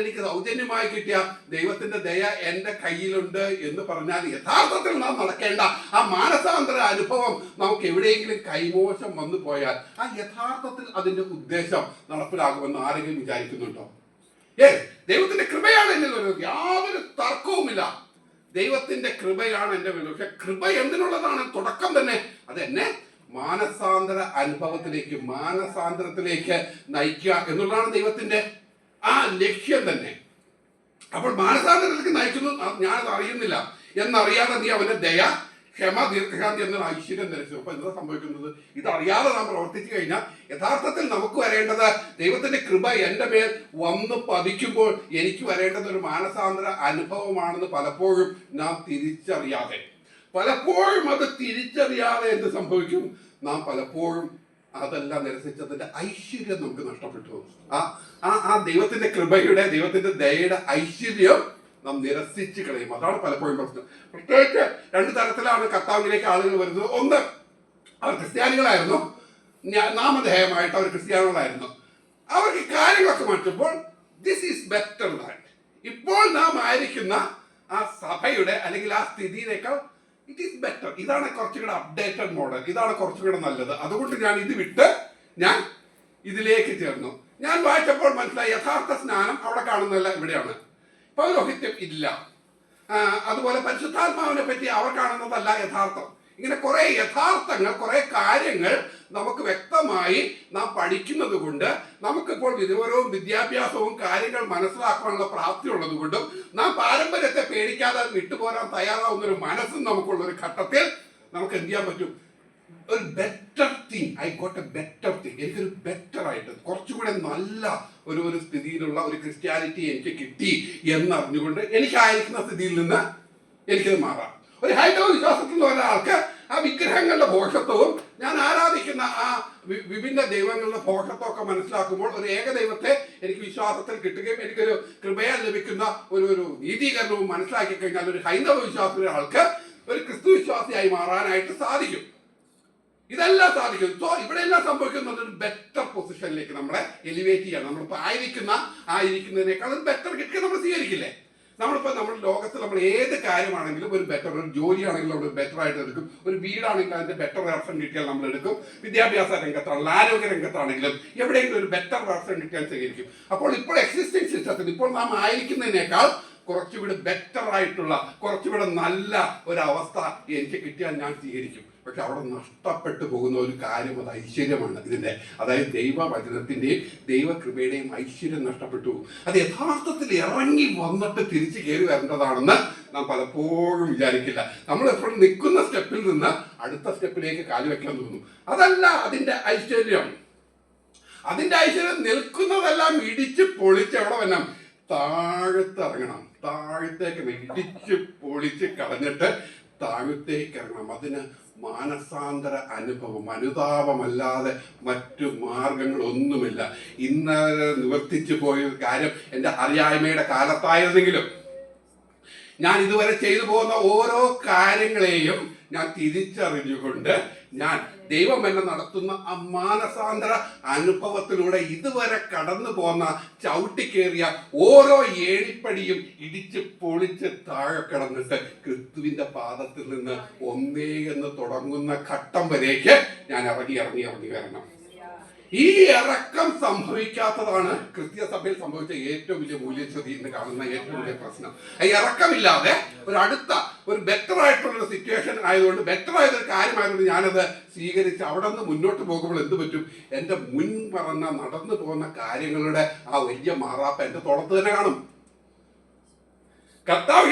S1: എനിക്ക് സൗജന്യമായി കിട്ടിയ ദൈവത്തിന്റെ ദയ എൻ്റെ കയ്യിലുണ്ട് എന്ന് പറഞ്ഞാൽ യഥാർത്ഥത്തിൽ നാം നടക്കേണ്ട ആ മാനസാന്തര അനുഭവം നമുക്ക് എവിടെയെങ്കിലും കൈമോശം വന്നു പോയാൽ ആ യഥാർത്ഥത്തിൽ അതിന്റെ ഉദ്ദേശം നടപ്പിലാകുമെന്ന് ആരെങ്കിലും വിചാരിക്കുന്നുണ്ടോ? ദൈവത്തിന്റെ കൃപയാണ് എന്നിൽ വരുന്നത്, യാതൊരു തർക്കവുമില്ല. ദൈവത്തിന്റെ കൃപയാണ് എൻ്റെ മേൽ. പക്ഷെ കൃപ എന്തിനുള്ളതാണ്? തുടക്കം തന്നെ അത് എന്നെ മാനസാന്തര അനുഭവത്തിലേക്ക്, മാനസാന്തരത്തിലേക്ക് നയിക്കുക എന്നുള്ളതാണ് ദൈവത്തിന്റെ ആ ലക്ഷ്യം തന്നെ. അപ്പോൾ മാനസാന്തരത്തിലേക്ക് നയിക്കുന്നു, ഞാനത് അറിയുന്നില്ല എന്നറിയാതെ നീ അവന്റെ ദയ, ക്ഷമ, ദീർഘശാന്തി എന്നൊരു ഐശ്വര്യം നിരച്ചു. അപ്പൊ എന്താ സംഭവിക്കുന്നത്? ഇതറിയാതെ നാം പ്രവർത്തിച്ചു കഴിഞ്ഞാൽ യഥാർത്ഥത്തിൽ നമുക്ക് വരേണ്ടത് ദൈവത്തിന്റെ കൃപ എൻ്റെ മേൽ വന്ന് പതിക്കുമ്പോൾ എനിക്ക് വരേണ്ടത് ഒരു മാനസാന്തര അനുഭവമാണെന്ന് പലപ്പോഴും നാം തിരിച്ചറിയാതെ, അത് തിരിച്ചറിയാതെ എന്ത് സംഭവിക്കും? നാം പലപ്പോഴും അതെല്ലാം നിരസിച്ചതിന്റെ ഐശ്വര്യം നമുക്ക് നഷ്ടപ്പെട്ടു. ആ ദൈവത്തിന്റെ കൃപയുടെ, ദൈവത്തിന്റെ ദയയുടെ ഐശ്വര്യം നാം നിരസിച്ച് കളയും. അതാണ് പലപ്പോഴും പ്രശ്നം. പ്രത്യേകിച്ച് 2 തരത്തിലാണ് കർത്താവിലേക്ക് ആളുകൾ വരുന്നത്. ഒന്ന്, അവർ ക്രിസ്ത്യാനികളായിരുന്നു, നാമധേയമായിട്ട് അവർ ക്രിസ്ത്യാനികളായിരുന്നു. അവർക്ക് കാര്യങ്ങളൊക്കെ മാറ്റുമ്പോൾ ദിസ് ഈസ് ബെറ്റർ ദാൻ, ഇപ്പോൾ നാം ആയിരിക്കുന്ന ആ സഭയുടെ അല്ലെങ്കിൽ ആ സ്ഥിതിയിലേക്കാൾ ഇറ്റ് ഈസ് ബെറ്റർ. ഇതാണ് കുറച്ചുകൂടെ അപ്ഡേറ്റഡ് മോഡൽ, ഇതാണ് കുറച്ചുകൂടെ നല്ലത്. അതുകൊണ്ട് ഞാൻ ഇത് വിട്ട് ഞാൻ ഇതിലേക്ക് ചേർന്നു. ഞാൻ വായിച്ചപ്പോൾ മനസ്സിലായി യഥാർത്ഥ സ്നാനം അവിടെ കാണുന്നതല്ല ഇവിടെയാണ്. പൗരോഹിത്യം ഇല്ല. അതുപോലെ പരിശുദ്ധാത്മാവിനെ പറ്റി അവർ കാണുന്നതല്ല യഥാർത്ഥം. ഇങ്ങനെ കുറെ യഥാർത്ഥങ്ങൾ, കുറെ കാര്യങ്ങൾ നമുക്ക് വ്യക്തമായി നാം പഠിക്കുന്നത് കൊണ്ട്, നമുക്കിപ്പോൾ വിവരവും വിദ്യാഭ്യാസവും കാര്യങ്ങൾ മനസ്സിലാക്കാനുള്ള പ്രാപ്തി ഉള്ളത് കൊണ്ടും നാം പാരമ്പര്യത്തെ പേടിക്കാതെ വിട്ടുപോരാൻ തയ്യാറാവുന്ന ഒരു മനസ്സും നമുക്കുള്ള ഒരു ഘട്ടത്തിൽ നമുക്ക് എന്ത് ചെയ്യാൻ പറ്റും? ഒരു better thing, I got A better thing. എനിക്കൊരു ബെറ്റർ ആയിട്ട് കുറച്ചുകൂടെ നല്ല ഒരു സ്ഥിതിയിലുള്ള ഒരു ക്രിസ്ത്യാനിറ്റി എനിക്ക് കിട്ടി എന്നറിഞ്ഞുകൊണ്ട് എനിക്കായിരിക്കുന്ന സ്ഥിതിയിൽ നിന്ന് എനിക്കത് മാറാം. ഒരു ഹൈന്ദവ വിശ്വാസത്തിൽ നിന്ന് ഒരാൾക്ക് ആ വിഗ്രഹങ്ങളുടെ ഭോഷത്വവും ഞാൻ ആരാധിക്കുന്ന ആ വിഭിന്ന ദൈവങ്ങളുടെ ഭോഷത്വമൊക്കെ മനസ്സിലാക്കുമ്പോൾ ഒരു ഏകദൈവത്തെ എനിക്ക് വിശ്വാസത്തിൽ കിട്ടുകയും എനിക്കൊരു കൃപയാൽ ലഭിക്കുന്ന ഒരു നീതീകരണവും മനസ്സിലാക്കി കഴിഞ്ഞാൽ ഒരു ഹൈന്ദവ വിശ്വാസത്തിലെ ആൾക്ക് ഒരു ക്രിസ്തു വിശ്വാസിയായി മാറാനായിട്ട് സാധിക്കും. ഇതെല്ലാം സാധിക്കും. സോ ഇവിടെ എല്ലാം സംഭവിക്കുന്നത് ഒരു ബെറ്റർ പൊസിഷനിലേക്ക് നമ്മളെ എലിവേറ്റ് ചെയ്യണം. നമ്മളിപ്പോൾ ഇരിക്കുന്നതിനേക്കാൾ ഒരു ബെറ്റർ കിട്ടുക നമ്മൾ സ്വീകരിക്കില്ലേ? നമ്മളിപ്പോൾ നമ്മുടെ ലോകത്ത് നമ്മൾ ഏത് കാര്യമാണെങ്കിലും ഒരു ബെറ്റർ, ഒരു ജോലിയാണെങ്കിലും നമ്മൾ ബെറ്റർ ആയിട്ട് എടുക്കും. ഒരു വീടാണെങ്കിലും അതിന്റെ ബെറ്റർ വേർഷൻ കിട്ടിയാൽ നമ്മൾ എടുക്കും. വിദ്യാഭ്യാസ രംഗത്താണെങ്കിലും ആരോഗ്യ രംഗത്താണെങ്കിലും എവിടെയെങ്കിലും ഒരു ബെറ്റർ വേർഷൻ കിട്ടിയാൽ സ്വീകരിക്കും. അപ്പോൾ ഇപ്പോൾ എക്സിസ്റ്റിംഗ് സിസ്റ്റത്തിൽ ഇപ്പോൾ നാം ആയിരിക്കുന്നതിനേക്കാൾ കുറച്ചുകൂടി ബെറ്റർ ആയിട്ടുള്ള, കുറച്ചുകൂടെ നല്ല ഒരവസ്ഥ എനിക്ക് കിട്ടിയാൽ ഞാൻ സ്വീകരിക്കും. പക്ഷെ അവിടെ നഷ്ടപ്പെട്ടു പോകുന്ന ഒരു കാര്യം അത് ഐശ്വര്യമാണ്. ഇതിൻ്റെ അതായത് ദൈവവചനത്തിൻ്റെയും ദൈവകൃപയുടെയും ഐശ്വര്യം നഷ്ടപ്പെട്ടു. അത് യഥാർത്ഥത്തിൽ ഇറങ്ങി വന്നിട്ട് തിരിച്ചു കയറി വരേണ്ടതാണെന്ന് നാം പലപ്പോഴും വിചാരിക്കില്ല. നമ്മൾ എപ്പോഴും നിൽക്കുന്ന സ്റ്റെപ്പിൽ നിന്ന് അടുത്ത സ്റ്റെപ്പിലേക്ക് കാല് വെക്കാൻ തോന്നും. അതല്ല അതിൻ്റെ ഐശ്വര്യം. അതിൻ്റെ ഐശ്വര്യം നിൽക്കുന്നതെല്ലാം ഇടിച്ച് പൊളിച്ച് എവിടെ വരണം? താഴത്ത് ഇറങ്ങണം. താഴത്തേക്ക് ഇടിച്ച് പൊളിച്ച് കളഞ്ഞിട്ട് താഴത്തേക്ക് ഇറങ്ങണം. അതിന് മാനസാന്തര അനുഭവം, അനുതാപമല്ലാതെ മറ്റു മാർഗങ്ങളൊന്നുമില്ല. ഇന്ന് നിവർത്തിച്ചു പോയ കാര്യം എൻ്റെ അറിയായ്മയുടെ കാലത്തായിരുന്നെങ്കിലും ഞാൻ ഇതുവരെ ചെയ്തു പോകുന്ന ഓരോ കാര്യങ്ങളെയും ഞാൻ തിരിച്ചറിഞ്ഞുകൊണ്ട് ഞാൻ ദൈവം എന്നെ നടത്തുന്ന ആ മാനസാന്തര അനുഭവത്തിലൂടെ ഇതുവരെ കടന്നു പോന്ന ചവിട്ടിക്കേറിയ ഓരോ ഏണിപ്പടിയും ഇടിച്ച് പൊളിച്ച് താഴെ കിടന്നിട്ട് ക്രിസ്തുവിന്റെ പാദത്തിൽ നിന്ന് ഒന്നേ എന്ന് തുടങ്ങുന്ന ഘട്ടം വരേക്ക് ഞാൻ ഇറങ്ങി വരണം. ഈ ഇറക്കം സംഭവിക്കാത്തതാണ് ക്രിസ്തീയ സഭയിൽ സംഭവിച്ച ഏറ്റവും വലിയ മൂല്യച്യുതി എന്ന് കാണുന്ന ഏറ്റവും വലിയ പ്രശ്നം. ഈ ഇറക്കമില്ലാതെ ഒരു ബെറ്റർ ആയിട്ടുള്ള സിറ്റുവേഷൻ ആയതുകൊണ്ട്, ബെറ്റർ ആയതൊരു കാര്യമായതുകൊണ്ട് ഞാനത് സ്വീകരിച്ച് അവിടെ നിന്ന് മുന്നോട്ട് പോകുമ്പോൾ എന്ത് പറ്റും? എൻ്റെ മുൻ പറഞ്ഞ നടന്നു പോകുന്ന കാര്യങ്ങളുടെ ആ വലിയ മാറാപ്പ് എൻ്റെ തോളത്ത് തന്നെ കാണും. കർത്താവ്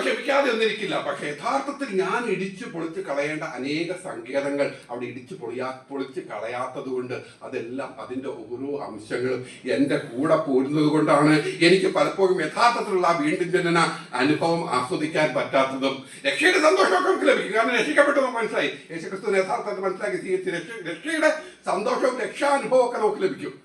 S1: ക്ഷമിക്കാതെ ഒന്നിരിക്കില്ല. പക്ഷെ യഥാർത്ഥത്തിൽ ഞാൻ ഇടിച്ചു പൊളിച്ച് കളയേണ്ട അനേക സങ്കേതങ്ങൾ അവിടെ പൊളിച്ച് കളയാത്തത് കൊണ്ട്, അതെല്ലാം അതിൻ്റെ ഓരോ അംശങ്ങളും എൻ്റെ കൂടെ പോരുന്നത് കൊണ്ടാണ് എനിക്ക് പലപ്പോഴും യഥാർത്ഥത്തിലുള്ള വീണ്ടും ജനന അനുഭവം ആസ്വദിക്കാൻ പറ്റാത്തതും. രക്ഷയുടെ സന്തോഷമൊക്കെ നമുക്ക് ലഭിക്കും. കാരണം രക്ഷിക്കപ്പെട്ടത് മനസ്സിലായി, യേശുക്രിസ്തുവിനെ യഥാർത്ഥത്തിൽ മനസ്സിലാക്കി സ്വീകരിച്ച് രക്ഷയുടെ സന്തോഷവും രക്ഷാനുഭവം ഒക്കെ നമുക്ക് ലഭിക്കും.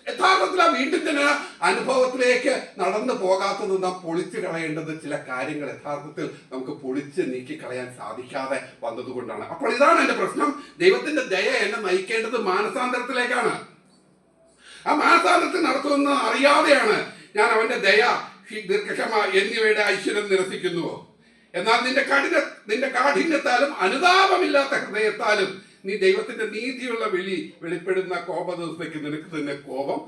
S1: യഥാർത്ഥത്തിൽ ആ വീണ്ടും തന്നെ അനുഭവത്തിലേക്ക് നടന്നു പോകാത്തത് നാം പൊളിച്ചു കളയേണ്ടത് ചില കാര്യങ്ങൾ യഥാർത്ഥത്തിൽ നമുക്ക് പൊളിച്ച് നീക്കി കളയാൻ സാധിക്കാതെ വന്നതുകൊണ്ടാണ്. അപ്പോൾ ഇതാണ് എൻ്റെ പ്രശ്നം. ദൈവത്തിന്റെ ദയ എന്നെ നയിക്കേണ്ടത് മാനസാന്തരത്തിലേക്കാണ്. ആ മാനസാന്തരത്തിൽ നടത്തുമെന്ന് അറിയാതെയാണ് ഞാൻ അവന്റെ ദയ, ദീർഘക്ഷമ എന്നിവയുടെ ഐശ്വര്യം നിരസിക്കുന്നുവോ? എന്നാൽ നിന്റെ കാഠിന്യത്താലും അനുതാപമില്ലാത്ത ഹൃദയത്താലും നീ ദൈവത്തിന്റെ നീതിയുള്ള വെളിപ്പെടുന്ന കോപ ദിവസത്തേക്ക് നിനക്ക് തന്നെ കോപം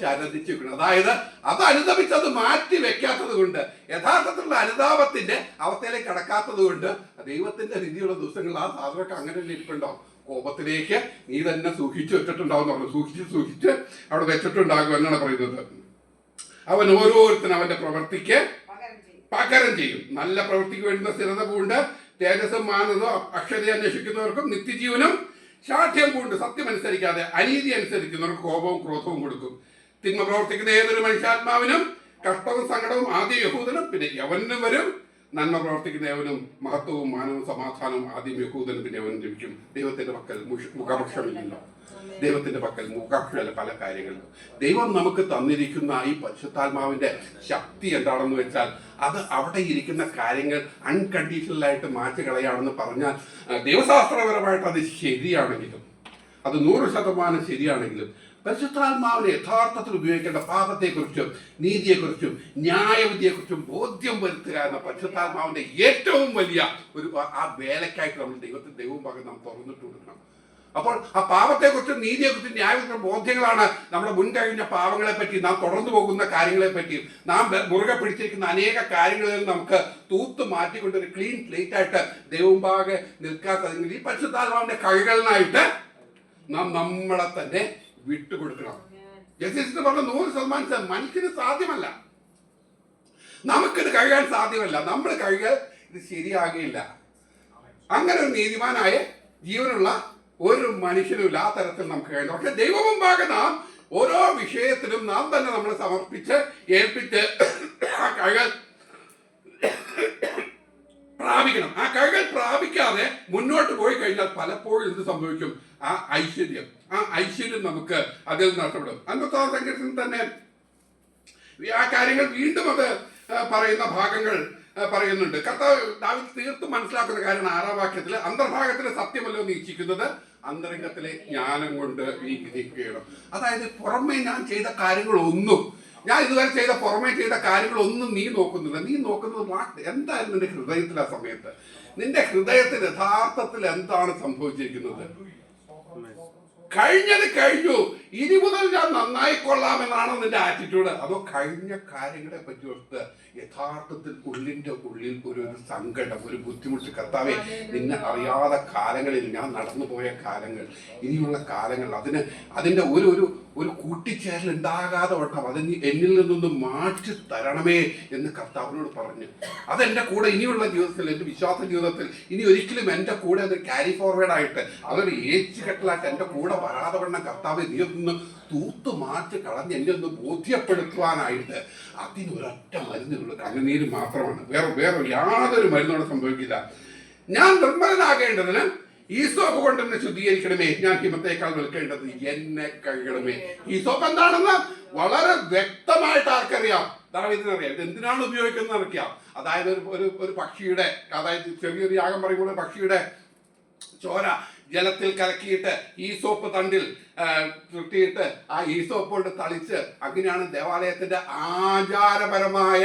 S1: ശരദിച്ചു. അതായത് അത് അനുതപിച്ചത് മാറ്റി വെക്കാത്തത് കൊണ്ട്, യഥാർത്ഥത്തിലുള്ള അനുതാപത്തിന്റെ അവസ്ഥയിലേക്ക് കടക്കാത്തത് കൊണ്ട്, ദൈവത്തിന്റെ നീതിയുള്ള ദിവസങ്ങളിൽ ആ സാധനമൊക്കെ അങ്ങനെ ഇരിപ്പുണ്ടോ? കോപത്തിലേക്ക് നീ തന്നെ സൂക്ഷിച്ചു വെച്ചിട്ടുണ്ടാവും. നമ്മൾ സൂക്ഷിച്ച് അവിടെ വെച്ചിട്ടുണ്ടാകും എന്നാണ് പറയുന്നത്. അവൻ ഓരോരുത്തരും അവന്റെ പ്രവൃത്തിക്ക് പകരം ചെയ്യും. നല്ല പ്രവൃത്തിക്ക് വേണ്ടുന്ന സ്ഥിരത പൂണ്ട് തേജസ്സും മാനസവും അക്ഷരയെ അന്വേഷിക്കുന്നവർക്കും നിത്യജീവനും ശാഠ്യം പൂണ്ട് സത്യമനുസരിക്കാതെ അനീതി അനുസരിക്കുന്നവർക്ക് കോപവും ക്രോധവും കൊടുക്കും. തിന്മ പ്രവർത്തിക്കുന്ന ഏതൊരു മനുഷ്യാത്മാവിനും കഷ്ടവും സങ്കടവും ആദ്യം യഹൂദനും പിന്നെ യവനും വരും. നന്മ പ്രവർത്തിക്കുന്ന യവനും മഹത്വവും മാനവും സമാധാനവും ആദ്യം യഹൂദനും പിന്നെ യവനും ലഭിക്കും. ദൈവത്തിന്റെ പക്കൽ മുഖപക്ഷമില്ലല്ലോ. ദൈവത്തിന്റെ പക്കൽ മുഖപക്ഷമല്ല പല കാര്യങ്ങളിലും. ദൈവം നമുക്ക് തന്നിരിക്കുന്ന ഈ പരിശുദ്ധാത്മാവിന്റെ ശക്തി എന്താണെന്ന് വെച്ചാൽ, അത് അവിടെ ഇരിക്കുന്ന കാര്യങ്ങൾ അൺകണ്ടീഷണലായിട്ട് മാറ്റി കളയാണെന്ന് പറഞ്ഞാൽ ദൈവശാസ്ത്രപരമായിട്ട് അത് ശരിയാണെങ്കിലും അത് 100% ശരിയാണെങ്കിലും പരിശുദ്ധാത്മാവിനെ യഥാർത്ഥത്തിൽ ഉപയോഗിക്കേണ്ട പാപത്തെക്കുറിച്ചും നീതിയെക്കുറിച്ചും ന്യായവിധിയെക്കുറിച്ചും ബോധ്യം വരുത്തുക എന്ന പരിശുദ്ധാത്മാവിന്റെ ഏറ്റവും വലിയ ഒരു ആ വേലക്കായിട്ട് നമ്മൾ ദൈവവും ഭാഗം നാം തുറന്നിട്ട് കൊടുക്കണം. അപ്പോൾ ആ പാപത്തെക്കുറിച്ചും നീതിയെക്കുറിച്ചും ന്യായവിധിയുടെ ബോധ്യങ്ങളാണ് നമ്മുടെ മുൻകഴിഞ്ഞ പാവങ്ങളെ പറ്റി, നാം തുടർന്നു പോകുന്ന കാര്യങ്ങളെ പറ്റിയും നാം മുറുകെ പിടിച്ചിരിക്കുന്ന അനേക കാര്യങ്ങളിൽ നമുക്ക് തൂത്ത് മാറ്റിക്കൊണ്ട് ഒരു ക്ലീൻ പ്ലേറ്റ് ആയിട്ട് ദൈവമുമ്പാകെ നിൽക്കാത്തതെങ്കിൽ ഈ പരിശുദ്ധാത്മാവിന്റെ കൈകളിനായിട്ട് നാം നമ്മളെ തന്നെ വിട്ടുകൊടുക്കണം. ജസ്റ്റിസ് പറഞ്ഞ 100% മനുഷ്യന് സാധ്യമല്ല, നമുക്കിത് കഴുകാൻ സാധ്യമല്ല, നമ്മൾ കഴുകാൻ ഇത് ശരിയാകുകയില്ല. അങ്ങനെ ഒരു നീതിമാനായ ജീവനുള്ള ഒരു മനുഷ്യനുമില്ല. ആ തരത്തിൽ നമുക്ക് കഴിയണം. പക്ഷെ ദൈവമുമ്പാകെ നാം ഓരോ വിഷയത്തിലും നാം തന്നെ നമ്മളെ സമർപ്പിച്ച് ഏൽപ്പിച്ച് ആ കഴുകൽ പ്രാപിക്കണം. ആ കഴുകൽ പ്രാപിക്കാതെ മുന്നോട്ട് പോയി കഴിഞ്ഞാൽ പലപ്പോഴും എന്ത് സംഭവിക്കും? ആ ഐശ്വര്യം നമുക്ക് അതിൽ നഷ്ടപ്പെടും. 50-ാം സങ്കീർത്തനത്തിൽ തന്നെ ആ കാര്യങ്ങൾ വീണ്ടും അത് പറയുന്ന ഭാഗങ്ങൾ പറയുന്നുണ്ട്. കർത്താവ് ദാവീദ് തീർത്തും മനസ്സിലാക്കുന്ന കാര്യമാണ് 6-ാം വാക്യത്തിൽ, അന്തർഭാഗത്തിലെ സത്യമല്ലോ നീ ഇച്ഛിക്കുന്നത്, അന്തരംഗത്തിലെ ജ്ഞാനം കൊണ്ട് നീ ഗ്രഹിക്കണം. അതായത് പുറമേ ഞാൻ ചെയ്ത കാര്യങ്ങളൊന്നും, ഞാൻ ഇതുവരെ പുറമേ ചെയ്ത കാര്യങ്ങളൊന്നും നീ നോക്കുന്നില്ല. നീ നോക്കുന്നത് എന്തായിരുന്നു നിന്റെ ഹൃദയത്തിൽ. ആ സമയത്ത് നിന്റെ ഹൃദയത്തിൽ യഥാർത്ഥത്തിൽ എന്താണ് സംഭവിച്ചിരിക്കുന്നത്? കഴിഞ്ഞത് കഴിഞ്ഞു, ഇനി മുതൽ ഞാൻ നന്നായിക്കൊള്ളാം എന്നാണോ നിന്റെ ആറ്റിറ്റ്യൂഡ്? അതോ കഴിഞ്ഞ കാര്യങ്ങളെ പറ്റി ഓർത്ത് യഥാർത്ഥത്തിൽ ഉള്ളിൻ്റെ ഉള്ളിൽ ഒരു സങ്കടം, ഒരു ബുദ്ധിമുട്ട്, കർത്താവേ നിന്നെ അറിയാതെ കാലങ്ങളിൽ ഞാൻ നടന്നു പോയ കാലങ്ങൾ, ഇനിയുള്ള കാലങ്ങൾ അതിൻ്റെ ഒരു കൂട്ടിച്ചേരൽ ഉണ്ടാകാതെ വട്ടം അതിന് എന്നിൽ നിന്നൊന്ന് മാറ്റി തരണമേ എന്ന് കർത്താവിനോട് പറഞ്ഞു. അതെൻ്റെ കൂടെ ഇനിയുള്ള ജീവിതത്തിൽ, എൻ്റെ വിശ്വാസ ജീവിതത്തിൽ ഇനി ഒരിക്കലും എൻ്റെ കൂടെ അത് ക്യാരി ഫോർവേഡായിട്ട് അതൊരു ഏച്ചുകെട്ടലായിട്ട് എൻ്റെ കൂടെ വരാതെ വണ്ണം കർത്താവ് നീ ഒന്ന് തൂത്ത് മാറ്റി കളഞ്ഞ് എന്നെ ഒന്ന് ബോധ്യപ്പെടുത്തുവാനായിട്ട് അതിനൊരൊറ്റ മരുന്നുള്ളൂ, കണ്ണുനീര് മാത്രമാണ്. വേറെ യാതൊരു മരുന്നോടെ സംഭവിക്കില്ല. ഞാൻ നിർമ്മലനാകേണ്ടതിന് ഈസോപ്പ് കൊണ്ട് എന്നെ ശുദ്ധീകരിക്കണമേ, ഞാൻ ഹിമത്തേക്കാൾ വെളുക്കേണ്ടത് എന്നെ കഴുകണമേ. ഈസോപ്പ് എന്താണെന്ന് വളരെ വ്യക്തമായിട്ട് ആർക്കറിയാം? ദാവീദിനറിയാം. ഇത് എന്തിനാണ് ഉപയോഗിക്കുന്നത് അറിയാം. അതായത് ഒരു പക്ഷിയുടെ, അതായത് ചെറിയൊരു യാഗം പറയുമ്പോൾ പക്ഷിയുടെ ചോര ജലത്തിൽ കലക്കിയിട്ട് ഈസോപ്പ് തണ്ടിൽ ചുട്ടിയിട്ട് ആ ഈസോപ്പ് കൊണ്ട് തളിച്ച്, അങ്ങനെയാണ് ദേവാലയത്തിന്റെ ആചാരപരമായ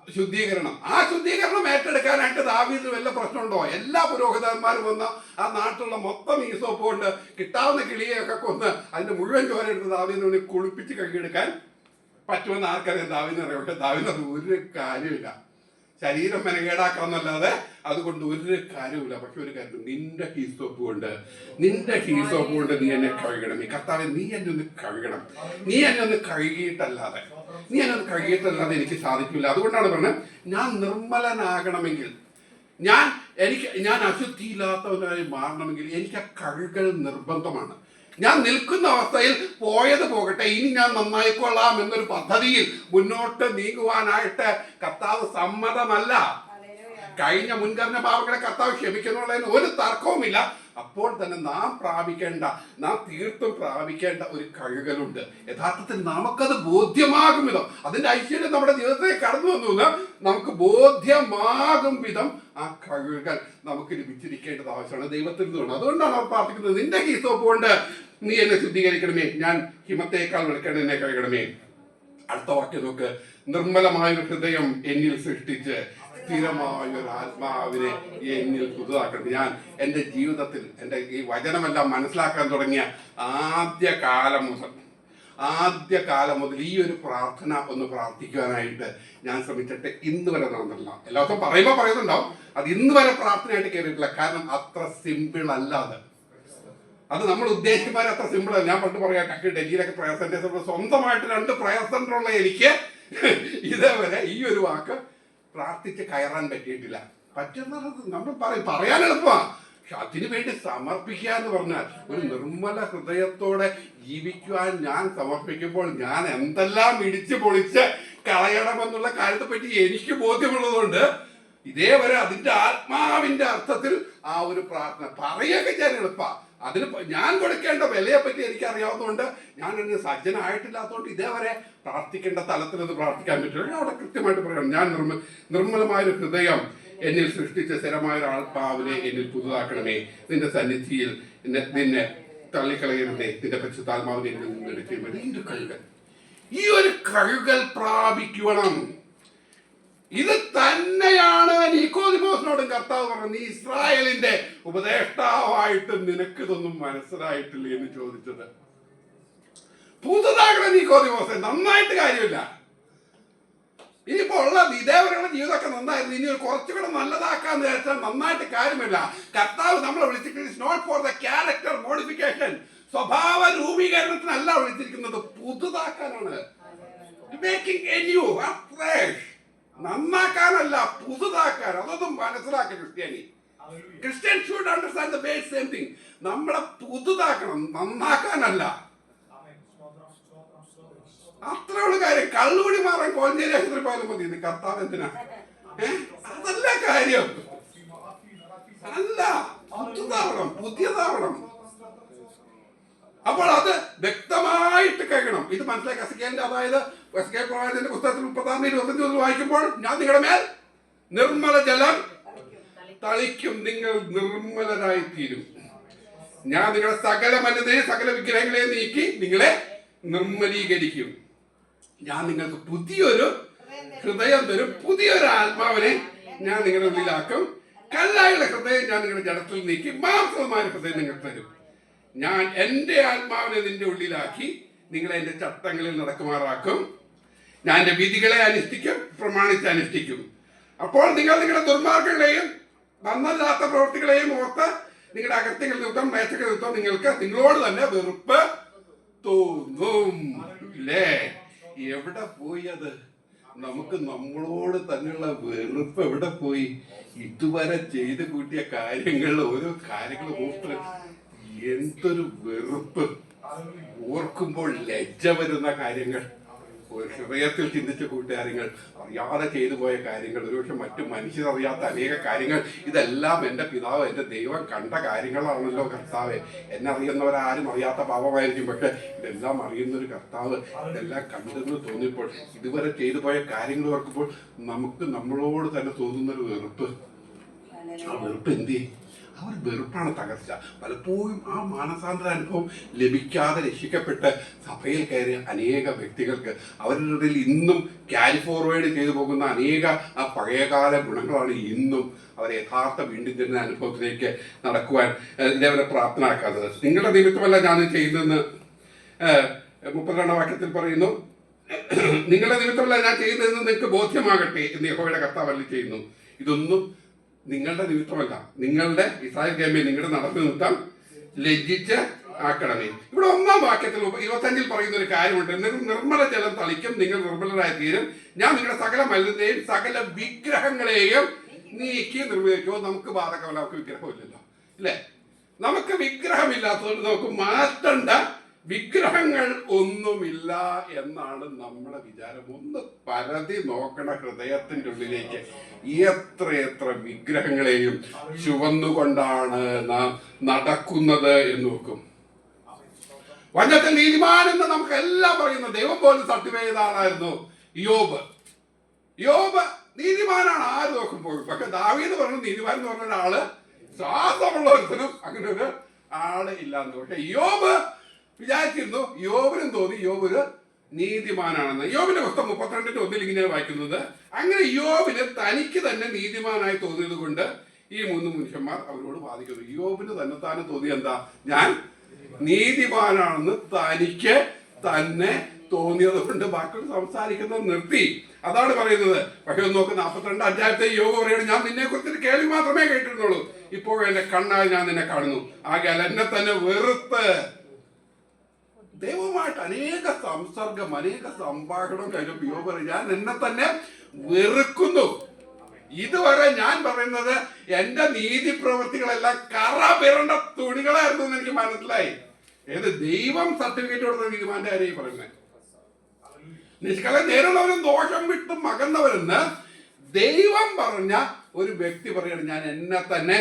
S1: ശുദ്ധീകരണം. ആ ശുദ്ധീകരണം ഏറ്റെടുക്കാനായിട്ട് ദാവീദിന് വല്ല പ്രശ്നമുണ്ടോ? എല്ലാ പുരോഹിതന്മാരും വന്ന് ആ നാട്ടിലുള്ള മൊത്തം ഈസോപ്പ് കൊണ്ട് കിട്ടാവുന്ന കിളിയൊക്കെ കൊന്ന് അതിന്റെ മുഴുവൻ ചോര എടുത്ത് ദാവീദിന് വേണ്ടി കുളിപ്പിച്ച് കഴുകിയെടുക്കാൻ പറ്റുമെന്ന് ആർക്കറിയാം? ദാവീദിനറിയാം. പക്ഷെ ദാവീദിനത് ഒരു കാര്യമില്ല. ശരീരം മെനകേടാക്കാന്നല്ലാതെ അതുകൊണ്ട് ഒരു കാര്യമില്ല. പക്ഷെ ഒരു കാര്യം, നിന്റെ ഹീസോപ്പ് കൊണ്ട് നീ എന്നെ കഴുകണം. കർത്താവേ നീ എന്നെ ഒന്ന് കഴുകണം. നീ എന്നെ ഒന്ന് കഴുകിയിട്ടല്ലാതെ എനിക്ക് സാധിക്കില്ല. അതുകൊണ്ടാണ് പറഞ്ഞത്, ഞാൻ നിർമ്മലനാകണമെങ്കിൽ, ഞാൻ അശുദ്ധിയില്ലാത്തവനായി മാറണമെങ്കിൽ എനിക്ക് ആ കഴുകൽ നിർബന്ധമാണ്. ഞാൻ നിൽക്കുന്ന അവസ്ഥയിൽ പോയത് പോകട്ടെ, ഇനി ഞാൻ നന്നായിക്കൊള്ളാം എന്നൊരു പദ്ധതിയിൽ മുന്നോട്ട് നീങ്ങുവാനായിട്ട് കർത്താവ് സമ്മതമല്ല. കഴിഞ്ഞ മുൻകരണ പാവങ്ങളെ കർത്താവ് ക്ഷമിക്കുന്നുള്ളതിന് ഒരു തർക്കവുമില്ല. അപ്പോൾ തന്നെ നാം തീർത്തും പ്രാപിക്കേണ്ട ഒരു കഴുകലുണ്ട്. യഥാർത്ഥത്തിൽ നമുക്കത് ബോധ്യമാകും വിധം, അതിന്റെ ഐശ്വര്യം നമ്മുടെ ജീവിതത്തിലേക്ക് കടന്നു വന്നു നമുക്ക് ബോധ്യമാകും വിധം ആ കഴുകൽ നമുക്ക് ലഭിച്ചിരിക്കേണ്ടത് ആവശ്യമാണ് ദൈവത്തിൽ നിന്നുകൊണ്ട്. അതുകൊണ്ടാണ് അവർ പ്രാർത്ഥിക്കുന്നത്, നിന്റെ ഹീസോപ്പ് കൊണ്ട് നീ എന്നെ ശുദ്ധീകരിക്കണമേ, ഞാൻ ഹിമത്തേക്കാൾ വെളുക്കേണ്ട എന്നെ കഴുകണമേ. അടുത്ത വാക്യം നോക്ക്, നിർമ്മലമായൊരു ഹൃദയം എന്നിൽ സൃഷ്ടിച്ച് സ്ഥിരമായൊരു ആത്മാവിനെ എന്നിൽ പുതുതാക്കണം. ഞാൻ എൻ്റെ ജീവിതത്തിൽ എൻ്റെ ഈ വചനമെല്ലാം മനസ്സിലാക്കാൻ തുടങ്ങിയ ആദ്യ കാലം മുതൽ ഈ ഒരു പ്രാർത്ഥന ഒന്ന് പ്രാർത്ഥിക്കുവാനായിട്ട് ഞാൻ ശ്രമിച്ചിട്ട് ഇന്ന് വരെ നടന്നില്ല. എല്ലാ ദിവസവും പറയുന്നുണ്ടാവും, അത് ഇന്ന് വരെ പ്രാർത്ഥനയായിട്ട് കയറിയിട്ടില്ല. കാരണം അത്ര സിമ്പിൾ അല്ല അത് നമ്മൾ ഉദ്ദേശിക്കുമ്പോൾ അത്ര സിമ്പിൾ അല്ല. ഞാൻ പണ്ട് പറയാം, ഡൽഹിയിലൊക്കെ പ്രയർ സെന്റേഴ്സ് സ്വന്തമായിട്ട് 2 പ്രയർ സെന്ററുള്ള എനിക്ക് ഇതേവരെ ഈ ഒരു വാക്ക് പ്രാർത്ഥിച്ച് കയറാൻ പറ്റിയിട്ടില്ല. പറ്റുന്നത് നമ്മൾ പറയാൻ എളുപ്പമാണ്, പക്ഷെ അതിനു വേണ്ടി സമർപ്പിക്കുക എന്ന് പറഞ്ഞാൽ ഒരു നിർമ്മല ഹൃദയത്തോടെ ജീവിക്കുവാൻ ഞാൻ സമർപ്പിക്കുമ്പോൾ ഞാൻ എന്തെല്ലാം ഇടിച്ചു പൊളിച്ച് കളയണമെന്നുള്ള കാര്യത്തെ പറ്റി എനിക്ക് ബോധ്യമുള്ളതുകൊണ്ട് ഇതേവരെ അതിന്റെ ആത്മാവിന്റെ അർത്ഥത്തിൽ ആ ഒരു പ്രാർത്ഥന പറയുകയൊക്കെ ചെയ്യാൻ എളുപ്പമാണ്. അതിന് ഞാൻ കൊടുക്കേണ്ട വിലയെ പറ്റി എനിക്ക് അറിയാവുന്നതുകൊണ്ട്, ഞാൻ എന്നെ സജ്ജനായിട്ടില്ലാത്തതുകൊണ്ട് ഇതേവരെ പ്രാർത്ഥിക്കേണ്ട തലത്തിൽ അത് പ്രാർത്ഥിക്കാൻ പറ്റില്ല. അവിടെ കൃത്യമായിട്ട് പറയണം, ഞാൻ നിർമ്മലമായൊരു ഹൃദയം എന്നിൽ സൃഷ്ടിച്ച സ്ഥിരമായൊരു ആത്മാവിനെ എന്നിൽ പുതുതാക്കണമേ, നിന്റെ സന്നിധിയിൽ നിന്നെ തള്ളിക്കളയരുതേ, നിന്റെ പരിശുദ്ധാത്മാവിനെ എന്നിൽ നിന്ന് എടുക്കുകയും ഈ ഒരു കഴുകൽ, ഈ ഒരു കഴുകൽ പ്രാപിക്കണം. ഇത് തന്നെയാണ് നിക്കോദിമോസിനോടും കർത്താവ് പറഞ്ഞു, നീ ഇസ്രായേലിന്റെ ഉപദേഷ്ടാവായിട്ട് നിനക്കിതൊന്നും മനസ്സിലായിട്ടില്ല എന്ന് ചോദിച്ചത്. പുതുതാകണം നിക്കോദിമോസെ, നന്നായിട്ട് കാര്യമില്ല. ഇനിയിപ്പോ ഉള്ള ഇതേവരെയുള്ള ജീവിതമൊക്കെ നന്നായിരുന്നു, ഇനി കുറച്ചുകൂടെ നല്ലതാക്കാന്ന് വിചാരിച്ചാൽ നന്നായിട്ട് കാര്യമില്ല. കർത്താവ് നമ്മളെ വിളിച്ചിരിക്കുന്നത് not for the character modification, സ്വഭാവ രൂപീകരണത്തിനല്ല വിളിച്ചിരിക്കുന്നത്, പുതുതാക്കാനാണ്. Making a new, fresh. നന്നാക്കാനല്ല, പുതുതാക്കാൻ. അതൊന്നും മനസ്സിലാക്കുക Christian should understand the base same thing. നമ്മളെ പുതുതാക്കണം, നന്നാക്കാനല്ല. അത്രയുള്ള കാര്യം. കള്ളുകൂടി മാറാൻ കോലഞ്ചേരി ആശുപത്രി പോയാലും മതി. ഇത് കർത്താവ് എന്തിനാ? അതല്ല കാര്യം. അല്ല, പുതിയതാവണം. അപ്പോൾ അത് വ്യക്തമായിട്ട് കഴിയണം. ഇത് മനസ്സിലാക്കി എസെക്കിയേലിന്റെ, അതായത് എസെക്കിയേൽ പ്രവാചകന്റെ പുസ്തകത്തിൽ 36-25 വായിക്കുമ്പോൾ, ഞാൻ നിങ്ങളുടെ മേൽ നിർമ്മല ജലം തളിക്കും, നിങ്ങൾ നിർമ്മലരായി തീരും. ഞാൻ നിങ്ങളുടെ സകല മലിനതയും സകല വിഗ്രഹങ്ങളെയും നീക്കി നിങ്ങളെ നിർമ്മലീകരിക്കും. ഞാൻ നിങ്ങൾക്ക് പുതിയൊരു ഹൃദയം തരും, പുതിയൊരു ആത്മാവിനെ ഞാൻ നിങ്ങളുടെ ഉള്ളിലാക്കും. കല്ലായുള്ള ഹൃദയം ഞാൻ നിങ്ങളുടെ ജഡത്തിൽ നീക്കി മാംസമായ ഹൃദയം നിങ്ങൾക്ക് തരും. ഞാൻ എൻ്റെ ആത്മാവിനെ നിന്റെ ഉള്ളിലാക്കി നിങ്ങളെ എൻ്റെ ചട്ടങ്ങളിൽ നടക്കുമാറാക്കും. ഞാൻ എൻ്റെ വിധികളെ അനുഷ്ഠിക്കും, പ്രമാണിച്ച് അനുഷ്ഠിക്കും. അപ്പോൾ നിങ്ങൾ നിങ്ങളുടെ ദുർമാർഗങ്ങളെയും നന്നല്ലാത്ത പ്രവൃത്തികളെയും ഓർത്ത് നിങ്ങളുടെ അകൃത്യങ്ങൾ നിമിത്തം മേച്ചകൾ നിമിത്തം നിങ്ങൾക്ക് നിങ്ങളോട് തന്നെ വെറുപ്പ് തോന്നും. ഇല്ലേ? എവിടെ പോയി അത്? നമുക്ക് നമ്മളോട് തന്നെയുള്ള വെറുപ്പ് എവിടെ പോയി? ഇതുവരെ ചെയ്ത് കൂട്ടിയ കാര്യങ്ങൾ, ഓരോ കാര്യങ്ങൾ ഓർത്ത് എന്തൊരു വെറുപ്പ്. ഓർക്കുമ്പോൾ ലജ്ജ വരുന്ന കാര്യങ്ങൾ, ഹൃദയത്തിൽ ചിന്തിച്ച കൂട്ടുകാര്യങ്ങൾ, അറിയാതെ ചെയ്തു പോയ കാര്യങ്ങൾ, ഒരുപക്ഷെ മറ്റു മനുഷ്യരറിയാത്ത അനേക കാര്യങ്ങൾ, ഇതെല്ലാം എൻ്റെ പിതാവ്, എൻ്റെ ദൈവം കണ്ട കാര്യങ്ങളാണല്ലോ കർത്താവ്. എന്നെ അറിയുന്നവരാരും അറിയാത്ത പാപമായിരിക്കും, പക്ഷെ ഇതെല്ലാം അറിയുന്നൊരു കർത്താവ് ഇതെല്ലാം കണ്ടെന്ന് തോന്നിയപ്പോൾ, ഇതുവരെ ചെയ്തു പോയ കാര്യങ്ങൾ ഓർക്കുമ്പോൾ നമുക്ക് നമ്മളോട് തന്നെ തോന്നുന്നൊരു വെറുപ്പ്. ആ വെറുപ്പ് എന്ത്? ആ ഒരു വെറുപ്പാണ് തകർച്ച. പലപ്പോഴും ആ മാനസാന്തര അനുഭവം ലഭിക്കാതെ രക്ഷിക്കപ്പെട്ട് സഭയിൽ കയറിയ അനേക വ്യക്തികൾക്ക് അവരുടെ ഇടയിൽ ഇന്നും ക്യാരി ഫോർവേഡ് ചെയ്തു പോകുന്ന അനേക ആ പഴയകാല ഗുണങ്ങളാണ് ഇന്നും അവരെ യഥാർത്ഥ വീണ്ടും ജനന അനുഭവത്തിലേക്ക് നടക്കുവാൻ ഇതേവരെ പ്രാപ്തനാക്കാത്തത്. നിങ്ങളുടെ നിമിത്തമല്ല ഞാൻ ചെയ്യുന്നതെന്ന് 32 വാക്യത്തിൽ പറയുന്നു. നിങ്ങളുടെ നിമിത്തമല്ല ഞാൻ ചെയ്യുന്നതെന്ന് നിങ്ങൾക്ക് ബോധ്യമാകട്ടെ എന്ന് യഹോവയുടെ കർത്താവ് അരുളിച്ചെയ്യുന്നു. ഇതൊന്നും നിങ്ങളുടെ നിമിത്തമല്ല, നിങ്ങളുടെ ഇസ്രായേൽ ഗേമയെ നിങ്ങളുടെ നടന്നു നിമിത്തം ലജ്ജിച്ച് ആക്കണമേ. ഇവിടെ 1-ാം വാക്യത്തിൽ 25 പറയുന്ന ഒരു കാര്യമുണ്ട്. നിർമ്മല ജലം തളിക്കും, നിങ്ങൾ നിർമ്മലരായി തീരും. ഞാൻ നിങ്ങളുടെ സകല മലിനതയും സകല വിഗ്രഹങ്ങളെയും നീക്കി നിർവഹിക്കുമോ. നമുക്ക് ബാധകമല്ല, നമുക്ക് വിഗ്രഹമില്ലല്ലോ, ഇല്ലേ? നമുക്ക് വിഗ്രഹമില്ലാത്തതുകൊണ്ട് നമുക്ക് മാറ്റേണ്ട വിഗ്രഹങ്ങൾ ഒന്നുമില്ല എന്നാണ് നമ്മുടെ വിചാരം. ഒന്ന് പരതി നോക്കണ ഹൃദയത്തിൻ്റെ ഉള്ളിലേക്ക്. എത്ര വിഗ്രഹങ്ങളെയും ചുവന്നുകൊണ്ടാണ് നാം നടക്കുന്നത് എന്ന് നോക്കും. വചനത്തിൽ നീതിമാൻ എന്ന് നമുക്കെല്ലാം പറയുന്ന ദൈവം പോലും സർട്ടിഫൈ ചെയ്ത ആളായിരുന്നു യോബ്. യോബ് നീതിമാനാണ് ആര് നോക്കുമ്പോൾ. പക്ഷെ ദാവീദ് പറഞ്ഞു നീതിമാൻ എന്ന് പറഞ്ഞ ഒരാള് ശ്വാസമുള്ള ഒരുത്തനും അങ്ങനെ ഒരു ആള് ഇല്ലാന്ന്. പക്ഷെ യോബ് വിചാരിച്ചിരുന്നു, യോബിനും തോന്നി യോബ് ഒരു നീതിമാനാണെന്ന്. യോബിന്റെ പുസ്തകം 32:1 ഇങ്ങനെ വായിക്കുന്നത്, അങ്ങനെ യോബിന് തനിക്ക് തന്നെ നീതിമാനായി തോന്നിയത് കൊണ്ട് ഈ 3 മനുഷ്യന്മാർ അവരോട് വാദിക്കുന്നു. യോബിന് തന്നെ തോന്നി എന്താ? ഞാൻ നീതിമാനാണെന്ന് തനിക്ക് തന്നെ തോന്നിയത് കൊണ്ട് ബാക്കിയുള്ള സംസാരിക്കുന്നത് നിർത്തി. അതാണ് പറയുന്നത്. പക്ഷെ ഒന്ന് നോക്ക്, 42 അധ്യായത്തെ യോബ് പറയുന്നത്, ഞാൻ നിന്നെ കുറിച്ചൊരു കേൾവി മാത്രമേ കേട്ടിരുന്നുള്ളൂ, ഇപ്പോൾ എന്റെ കണ്ണാൽ ഞാൻ നിന്നെ കാണുന്നു. ആകയാൽ എന്നെ തന്നെ വെറുത്ത്. ദൈവമായിട്ട് അനേക സംസർഗം, അനേക സംഭാഷണം കഴിഞ്ഞപ്പോൾ യോബ് പറയും, ഞാൻ എന്നെ തന്നെ വെറുക്കുന്നു. ഇതുവരെ ഞാൻ പറയുന്നത് എന്റെ നീതി പ്രവൃത്തികളെല്ലാം കറ പിറണ്ട തുണികളായിരുന്നു എന്ന് എനിക്ക് മനസ്സിലായി. ഏത് ദൈവം സർട്ടിഫിക്കറ്റ് കൊടുത്ത നീതിമാന്റെ കാര്യം പറയുന്നത്. നിഷ്കള നേരിടുന്നവരും ദോഷം വിട്ട് മകന്നവരെന്ന് ദൈവം പറഞ്ഞ ഒരു വ്യക്തി പറയണം, ഞാൻ എന്നെ തന്നെ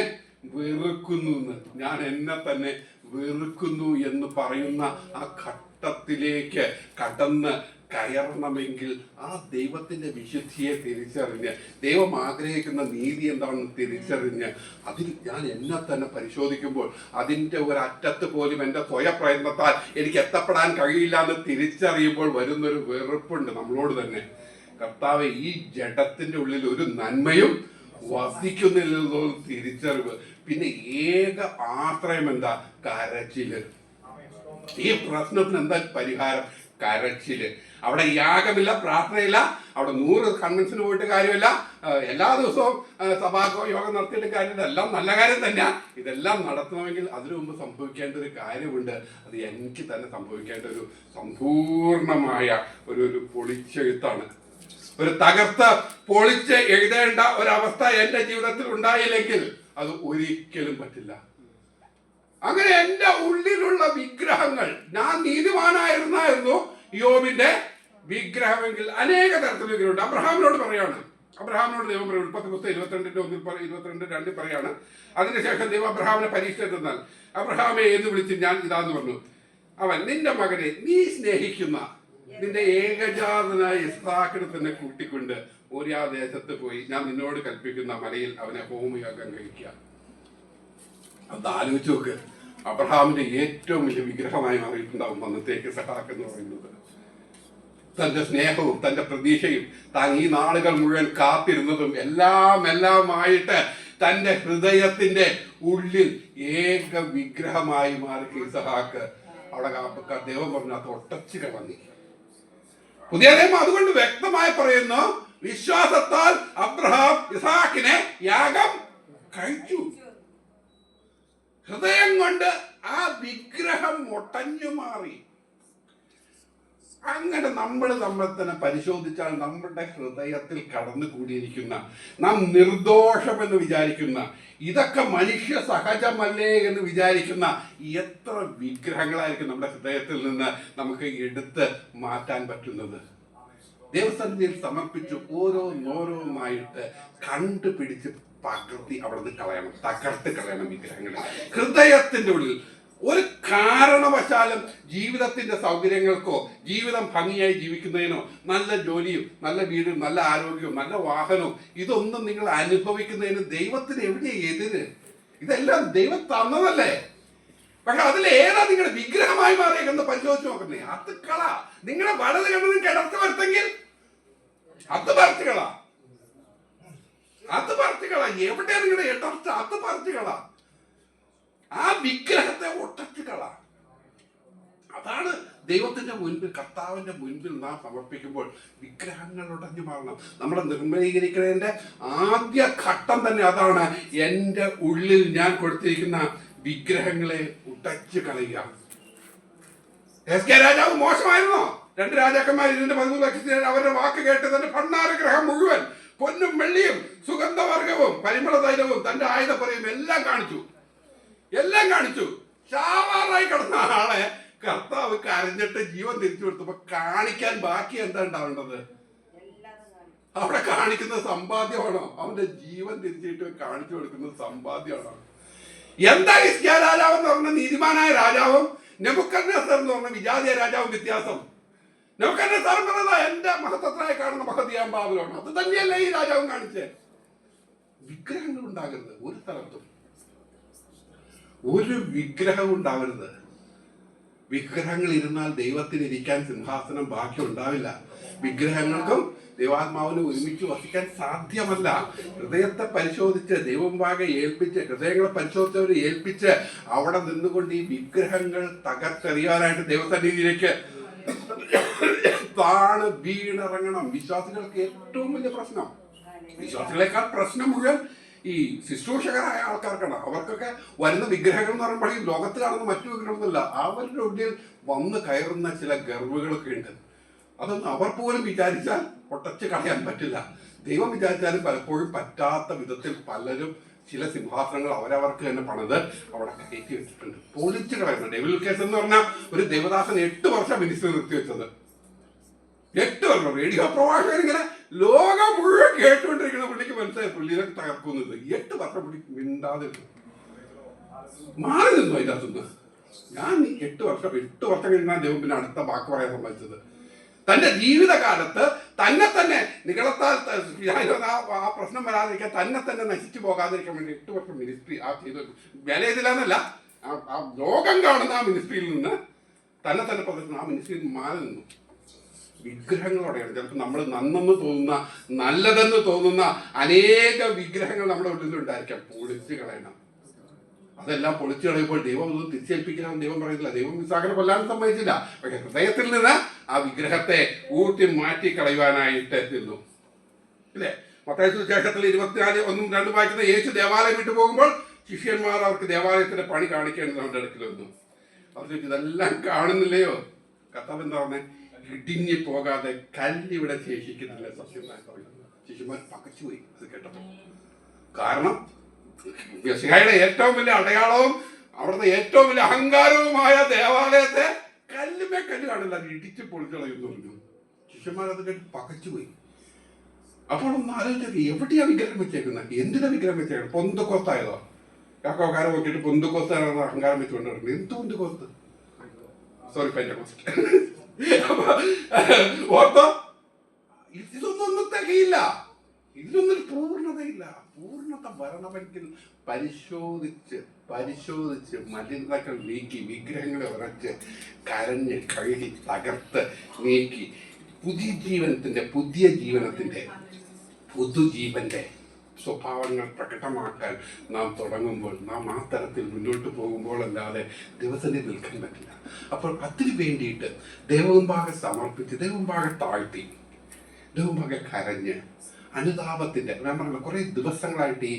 S1: വെറുക്കുന്നു എന്ന്. ഞാൻ എന്നെ തന്നെ വെറുക്കുന്നു എന്ന് പറയുന്ന ആ ഘട്ടത്തിലേക്ക് കടന്ന് കയറണമെങ്കിൽ ആ ദൈവത്തിന്റെ വിശുദ്ധിയെ തിരിച്ചറിഞ്ഞ്, ദൈവം ആഗ്രഹിക്കുന്ന നീതി എന്താണെന്ന് തിരിച്ചറിഞ്ഞ്, അതിൽ ഞാൻ എന്നെ തന്നെ പരിശോധിക്കുമ്പോൾ അതിൻ്റെ ഒരറ്റത്ത് പോലും എൻ്റെ സ്വയപ്രയത്നത്താൽ എനിക്ക് എത്തപ്പെടാൻ കഴിയില്ല എന്ന് തിരിച്ചറിയുമ്പോൾ വരുന്നൊരു വെറുപ്പുണ്ട് നമ്മളോട് തന്നെ. കർത്താവ്, ഈ ജഡത്തിന്റെ ഉള്ളിൽ ഒരു നന്മയും വസിക്കുന്നില്ലെന്നോ തിരിച്ചറിവ്. പിന്നെ ഏക ആശ്രയം എന്താ? കരച്ചില്. ഈ പ്രശ്നത്തിന് എന്താ പരിഹാരം? കരച്ചില്. അവിടെ യാഗമില്ല, പ്രാർത്ഥനയില്ല, അവിടെ 100 കൺവെൻഷന് പോയിട്ട് കാര്യമില്ല, എല്ലാ ദിവസവും സഭാകോ യോഗം നടത്തിയിട്ട് കാര്യമില്ല. എല്ലാം നല്ല കാര്യം തന്നെയാണ്. ഇതെല്ലാം നടത്തണമെങ്കിൽ അതിനു മുമ്പ് സംഭവിക്കേണ്ട ഒരു കാര്യമുണ്ട്. അത് എനിക്ക് തന്നെ സംഭവിക്കേണ്ട ഒരു സമ്പൂർണമായ ഒരു പൊളിച്ചെഴുത്താണ്. ഒരു തകർത്ത് പൊളിച്ച് എഴുതേണ്ട ഒരവസ്ഥ എൻ്റെ ജീവിതത്തിൽ ഉണ്ടായില്ലെങ്കിൽ അത് ഒരിക്കലും പറ്റില്ല. അങ്ങനെ എൻ്റെ ഉള്ളിലുള്ള വിഗ്രഹങ്ങൾ, ഞാൻ നീതിമാനായിരുന്നായിരുന്നു യോബിന്റെ വിഗ്രഹമെങ്കിൽ അനേക തരത്തിലുള്ള വിഗ്രഹമുണ്ട്. അബ്രഹാമിനോട് പറയാണ്, അബ്രഹാമിനോട് ദൈവം പറയും, ഉൽപ്പത്തി പുസ്തകം 22:1 പറയാണ്. അതിനുശേഷം ദൈവം അബ്രഹാമിനെ പരീക്ഷിച്ചെന്നാൽ, അബ്രഹാമെ എന്ന് വിളിച്ച് ഞാൻ ഇതാന്ന് പറഞ്ഞു. അവൻ, നിന്റെ മകനെ നീ സ്നേഹിക്കുന്ന നിന്റെ ഏകജാതനായ ഇസ്ഹാക്കിനെ തന്നെ കൂട്ടിക്കൊണ്ട് മോരിയ ദേശത്ത് പോയി ഞാൻ നിന്നോട് കൽപ്പിക്കുന്ന മലയിൽ അവനെ ഹോമയാഗം കഴിക്കുക. അത് ആലോചിച്ച് നോക്ക്. അബ്രഹാമിന്റെ ഏറ്റവും വലിയ വിഗ്രഹമായി മാറിയിട്ടുണ്ടാവും അന്നത്തേക്ക് ഇസ്ഹാക്ക് എന്ന് പറയുന്നത്. തന്റെ സ്നേഹവും തന്റെ പ്രതീക്ഷയും താൻ ഈ നാളുകൾ മുഴുവൻ കാത്തിരുന്നതും എല്ലാമായിട്ട് തന്റെ ഹൃദയത്തിന്റെ ഉള്ളിൽ ഏക വിഗ്രഹമായി മാറി ഇസ്ഹാക്ക്. അവിടെ ദൈവം പറഞ്ഞു അത് ഒട്ടച്ചു കളഞ്ഞു. പുതിയ നിയമം അതുകൊണ്ട് വ്യക്തമായി പറയുന്നു, വിശ്വാസത്താൽ അബ്രഹാം ഇസ്ഹാക്കിനെ യാഗം കഴിച്ചു. ഹൃദയം കൊണ്ട് ആ വിഗ്രഹം ഒട്ടഞ്ഞു മാറി. അങ്ങനെ നമ്മൾ തന്നെ പരിശോധിച്ചാൽ നമ്മുടെ ഹൃദയത്തിൽ കടന്നുകൂടിയിരിക്കുന്ന, നാം നിർദോഷമെന്ന് വിചാരിക്കുന്ന, ഇതൊക്കെ മനുഷ്യ സഹജമല്ലേ എന്ന് വിചാരിക്കുന്ന എത്ര വിഗ്രഹങ്ങളായിരിക്കും നമ്മുടെ ഹൃദയത്തിൽ നിന്ന് നമുക്ക് എടുത്ത് മാറ്റാൻ പറ്റുന്നത്. ദൈവസന്നിധിയിൽ സമർപ്പിച്ച് ഓരോന്നായിട്ട് കണ്ടുപിടിച്ച് പകർത്തി അവിടെ നിന്ന് കളയണം, തകർത്ത് കളയണം വിഗ്രഹങ്ങളെ. ഹൃദയത്തിന്റെ ഉള്ളിൽ ഒരു കാരണവശാലും ജീവിതത്തിന്റെ സൗകര്യങ്ങൾക്കോ ജീവിതം ഭംഗിയായി ജീവിക്കുന്നതിനോ നല്ല ജോലിയും നല്ല വീടും നല്ല ആരോഗ്യവും നല്ല വാഹനവും ഇതൊന്നും നിങ്ങൾ അനുഭവിക്കുന്നതിന് ദൈവത്തിന് എവിടെയാ എതിര്? ഇതെല്ലാം ദൈവം തന്നതല്ലേ. പക്ഷെ അതിലേതാ നിങ്ങളുടെ വിഗ്രഹമായി മാറിയെന്ന് പരിശോധിച്ച് നോക്കുന്നേ. അത് കള. നിങ്ങളുടെ വലത് കണ്ണും കിടത്ത് വരുത്തെങ്കിൽ അത് പറിച്ചുകള, അത് പറിച്ചുകള. എവിടെയാ നിങ്ങളുടെ ഇടർച്ച? അത് പറിച്ചുകള. ആ വിഗ്രഹത്തെ ഒട്ടച്ചുകള. അതാണ് ദൈവത്തിന്റെ മുൻപിൽ, കർത്താവിന്റെ മുൻപിൽ നാം സമർപ്പിക്കുമ്പോൾ വിഗ്രഹങ്ങൾ ഉടഞ്ഞു മാറണം. നമ്മളെ നിർമ്മലീകരിക്കുന്നതിന്റെ ആദ്യ ഘട്ടം തന്നെ അതാണ്. എൻ്റെ ഉള്ളിൽ ഞാൻ കൊടുത്തിരിക്കുന്ന വിഗ്രഹങ്ങളെ ഉടച്ചു കളയുക. എസ്.കെ. രാജാവ് മോശമായിരുന്നോ? 2 രാജാക്കന്മാർ 13 ലക്ഷത്തിന് അവരുടെ വാക്ക് കേട്ട് തന്റെ ഭണ്ഡാരഗ്രഹം മുഴുവൻ പൊന്നും വെള്ളിയും സുഗന്ധവർഗവും പരിമള തൈലവും തന്റെ ആയുധപ്പുറയും എല്ലാം കാണിച്ചു. ചാവാറായി കിടന്ന ആളെ കർത്താവ് കരഞ്ഞിട്ട് ജീവൻ തിരിച്ചു കൊടുത്തപ്പോ കാണിക്കാൻ ബാക്കി എന്താ ഉണ്ടാവേണ്ടത്? അവിടെ കാണിക്കുന്ന സമ്പാദ്യമാണോ? അവന്റെ ജീവൻ തിരിച്ചിട്ട് കാണിച്ചു കൊടുക്കുന്നത് സമ്പാദ്യമാണോ? എന്താ ഹിസ്കിയാ രാജാവ് എന്ന് പറഞ്ഞ നീതിമാനായ രാജാവും നെബൂഖദ്നേസർ എന്ന് പറഞ്ഞ വിജാതീയ രാജാവും വ്യത്യാസം? നെബൂഖദ്നേസർ പറഞ്ഞത് എന്റെ മഹത്വത്തിനായി കാണുന്ന മഹതിയാം ബാബിലോണ്. അത് തന്നെയല്ലേ ഈ രാജാവും കാണിച്ചേ. വിഗ്രഹങ്ങൾ ഉണ്ടാകരുത് ഒരു സ്ഥലത്തും, ഒരു വിഗ്രഹം ഉണ്ടാവരുത്. വിഗ്രഹങ്ങൾ ഇരുന്നാൽ ദൈവത്തിന് ഇരിക്കാൻ സിംഹാസനം ബാക്കി ഉണ്ടാവില്ല. വിഗ്രഹങ്ങൾക്കും ദൈവാത്മാവിനും ഒരുമിച്ച് വസിക്കാൻ സാധ്യമല്ല. ഹൃദയത്തെ പരിശോധിച്ച് ദൈവമുമ്പാകെ ഏൽപ്പിച്ച്, ഹൃദയങ്ങളെ പരിശോധിച്ചവരെ ഏൽപ്പിച്ച് അവിടെ നിന്നുകൊണ്ട് ഈ വിഗ്രഹങ്ങൾ തകർത്തെറിയാനായിട്ട് ദൈവസന്നിധിയിലേക്ക് താണ് വീണിറങ്ങണം. വിശ്വാസികൾക്ക് ഏറ്റവും വലിയ പ്രശ്നം, വിശ്വാസികളെക്കാൾ പ്രശ്നം മുഴുവൻ ഈ ശുശ്രൂഷകരായ ആൾക്കാർക്കാണ്. അവർക്കൊക്കെ വരുന്ന വിഗ്രഹങ്ങൾ എന്ന് പറയുമ്പോൾ ഈ ലോകത്ത് കാണുന്ന മറ്റു വിഗ്രഹമൊന്നുമല്ല, അവരുടെ ഉള്ളിൽ വന്ന് കയറുന്ന ചില ഗർവുകളൊക്കെ ഉണ്ട്. അതൊന്നും അവർ പോലും വിചാരിച്ചാൽ പൊട്ടച്ച് കളയാൻ പറ്റില്ല. ദൈവം വിചാരിച്ചാലും പലപ്പോഴും പറ്റാത്ത വിധത്തിൽ പലരും ചില സിംഹാസനങ്ങൾ അവരവർക്ക് തന്നെ പണിത് അവിടെ കയറ്റി വെച്ചിട്ടുണ്ട്. പൊളിച്ചു കളയുന്നത്. ഡെവിൽ കേസ് എന്ന് പറഞ്ഞാൽ ഒരു ദേവദാസൻ 8 വർഷം മിനിസ്റ്റർ നിർത്തിവെച്ചത്. 8 വർഷം റേഡിയോ പ്രഭാഷകൻ ഇങ്ങനെ ലോകം മുഴുവൻ കേട്ടുകൊണ്ടിരിക്കുന്ന പുള്ളിക്ക് മനസ്സിലായി പുള്ളിയെ തകർക്കുന്നത്. 8 വർഷം പുള്ളി മിണ്ടാതെ മാറി നിന്നു അതിൻ്റെ അകത്തുനിന്ന്. ഞാൻ 8 വർഷം കഴിഞ്ഞാൽ ദൈവം പിന്നെ അടുത്ത വാക്ക് പറയാൻ സമ്മതിച്ചത്. തൻ്റെ ജീവിതകാലത്ത് തന്നെ നികളത്താൽ ആ പ്രശ്നം വരാതിരിക്കാൻ തന്നെ നശിച്ചു പോകാതിരിക്കാൻ വേണ്ടി 8 വർഷം മിനിസ്ട്രി ആ ചെയ്തു. വില ചെയ്തില്ലെന്നല്ല, ആ ലോകം കാണുന്ന ആ മിനിസ്ട്രിയിൽ നിന്ന് തന്നെ പ്രദർശനം ആ മിനിസ്ട്രിയിൽ മാറി നിന്നു. വിഗ്രഹങ്ങളോടെയാണ് ചിലപ്പോൾ നമ്മൾ നന്നെന്ന് തോന്നുന്ന, നല്ലതെന്ന് തോന്നുന്ന അനേക വിഗ്രഹങ്ങൾ നമ്മുടെ ഉള്ളിലുണ്ടായിരിക്കാം. പൊളിച്ചു കളയണം. അതെല്ലാം പൊളിച്ചു കളയുമ്പോൾ ദൈവം ഒന്നും തിരിച്ചേൽപ്പിക്കണം ദൈവം പറയുന്നില്ല. ദൈവം ഇസാഖിനെ കൊല്ലാൻ സമ്മതിച്ചില്ല. പക്ഷെ ഹൃദയത്തിൽ നിന്ന് ആ വിഗ്രഹത്തെ ഊട്ടി മാറ്റി കളയുവാനായിട്ട് നിന്നു. ഇല്ലേ? മത്തായി സുവിശേഷത്തിൽ 24:1-2 വായിക്കുന്ന യേശു ദേവാലയം വിട്ടു പോകുമ്പോൾ ശിഷ്യന്മാർ അവർക്ക് ദേവാലയത്തിന്റെ പണി കാണിക്കേണ്ടത് അവരുടെ അടുക്കൽ വന്നു. അവർ ചോദിച്ചു, ഇതെല്ലാം കാണുന്നില്ലയോ? കർത്താവ് എന്താ പറഞ്ഞേ? ഇടിഞ്ഞു പോകാതെ കല്ലിവിടെ ശേഷിക്കുന്നില്ല. സത്യമായി പറയുന്നത് ശിഷ്യന്മാർ പകച്ചുപോയി അത് കേട്ടപ്പോൾ. കാരണം യെശയ്യായുടെ ഏറ്റവും വലിയ അടയാളവും അവിടുത്തെ ഏറ്റവും വലിയ അഹങ്കാരവുമായ ദേവാലയത്തെ കല്ല് കാണില്ല, അത് ഇടിച്ച് പൊളിച്ചളയുന്നു പറഞ്ഞു. ശിഷ്യന്മാരത് കേട്ട് പകച്ചുപോയി. അപ്പോൾ ഒന്ന് ആലോചിച്ചത്, എവിടെയാ വിഗ്രഹം വെച്ചേക്കുന്നത്? എന്തിനാ വിഗ്രഹം വെച്ചേക്കുന്നത്? പൊന്തക്കോസ്തായതോ? യാക്കോക്കാരെ നോക്കിയിട്ട് പൊന്തക്കോസ്താണെന്ന് അഹങ്കാരം വെച്ചുകൊണ്ട് പറഞ്ഞു. എന്ത് പൊന്തക്കോസ്ത്? Sorry, Pentecost. ഓർത്തോ, ഇതൊന്നും തികയില്ല. ഇതിനൊന്നും പൂർണ്ണതയില്ല. പൂർണ്ണത വരണമെങ്കിൽ പരിശോധിച്ച് മലിനതകൾ നീക്കി, വിഗ്രഹങ്ങളെ ഉറച്ച് കരഞ്ഞ് കഴുകി തകർത്ത് നീക്കി പുതിയ ജീവനത്തിന്റെ പുതുജീവന്റെ സ്വഭാവങ്ങൾ പ്രകടമാക്കാൻ നാം തുടങ്ങുമ്പോൾ, നാം ആ തരത്തിൽ മുന്നോട്ട് പോകുമ്പോൾ അല്ലാതെ ദിവസത്തിൽ നിൽക്കാൻ പറ്റില്ല. അപ്പോൾ അതിന് വേണ്ടിയിട്ട് ദൈവമുമ്പാകെ സമർപ്പിച്ച്, ദൈവമുമ്പാകെ താഴ്ത്തി, ദൈവമുമ്പാകെ കരഞ്ഞ് അനുതാപത്തിന്റെ, ഞാൻ പറഞ്ഞ കുറേ ദിവസങ്ങളായിട്ട് ഈ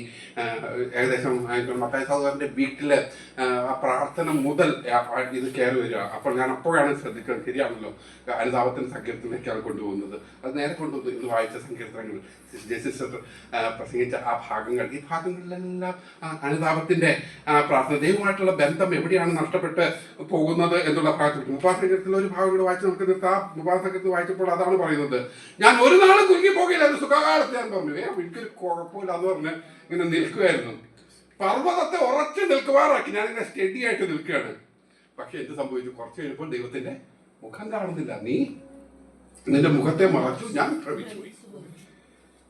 S1: ഏകദേശം മത്തായി സഹോദരന്റെ വീട്ടില് ആ പ്രാർത്ഥന മുതൽ ഇത് കയറി വരിക. അപ്പോൾ ഞാൻ അപ്പോഴാണ് ശ്രദ്ധിക്കുന്നത്, ശരിയാണല്ലോ, അനുതാപത്തിന്റെ സങ്കീർത്തനത്തിലേക്കാണ് കൊണ്ടുപോകുന്നത്. അത് നേരെ കൊണ്ടുവന്നു. ഇന്ന് വായിച്ച സങ്കീർത്തനങ്ങൾ, സിസ്റ്റർ പ്രസംഗിച്ച ആ ഭാഗങ്ങൾ, ഈ ഭാഗങ്ങളിലെല്ലാം അനുതാപത്തിന്റെ പ്രാർത്ഥന, ദൈവമായിട്ടുള്ള ബന്ധം എവിടെയാണ് നഷ്ടപ്പെട്ട് പോകുന്നത് എന്നുള്ള ഭാഗത്ത് മുപ്പാസംഗീർത്തത്തിൽ ഒരു ഭാഗം കൂടെ വായിച്ച് നമുക്ക് നിർത്താം. മുപ്പാസംഗീർത്തത്തിൽ വായിച്ചപ്പോൾ അതാണ് പറയുന്നത്, ഞാൻ ഒരു നാളും കുരുങ്ങി പോകില്ല, അത് സുഖകാലത്ത് ഞാൻ പറഞ്ഞു. എനിക്കൊരു കുഴപ്പമില്ല എന്ന് പറഞ്ഞ് ഇങ്ങനെ നിൽക്കുകയായിരുന്നു. പർവ്വതത്തെ ഉറച്ചു നിൽക്കുവാറാക്കി ഞാനിങ്ങനെ സ്റ്റഡി ആയിട്ട് നിൽക്കുകയാണ്. പക്ഷെ എന്ത് സംഭവിച്ചു? കുറച്ച് കഴിഞ്ഞപ്പോൾ ദൈവത്തിന്റെ മുഖം കാണുന്നില്ല. നീ നിന്റെ മുഖത്തെ മറച്ചു, ഞാൻ ഭ്രമിച്ചു പോയി.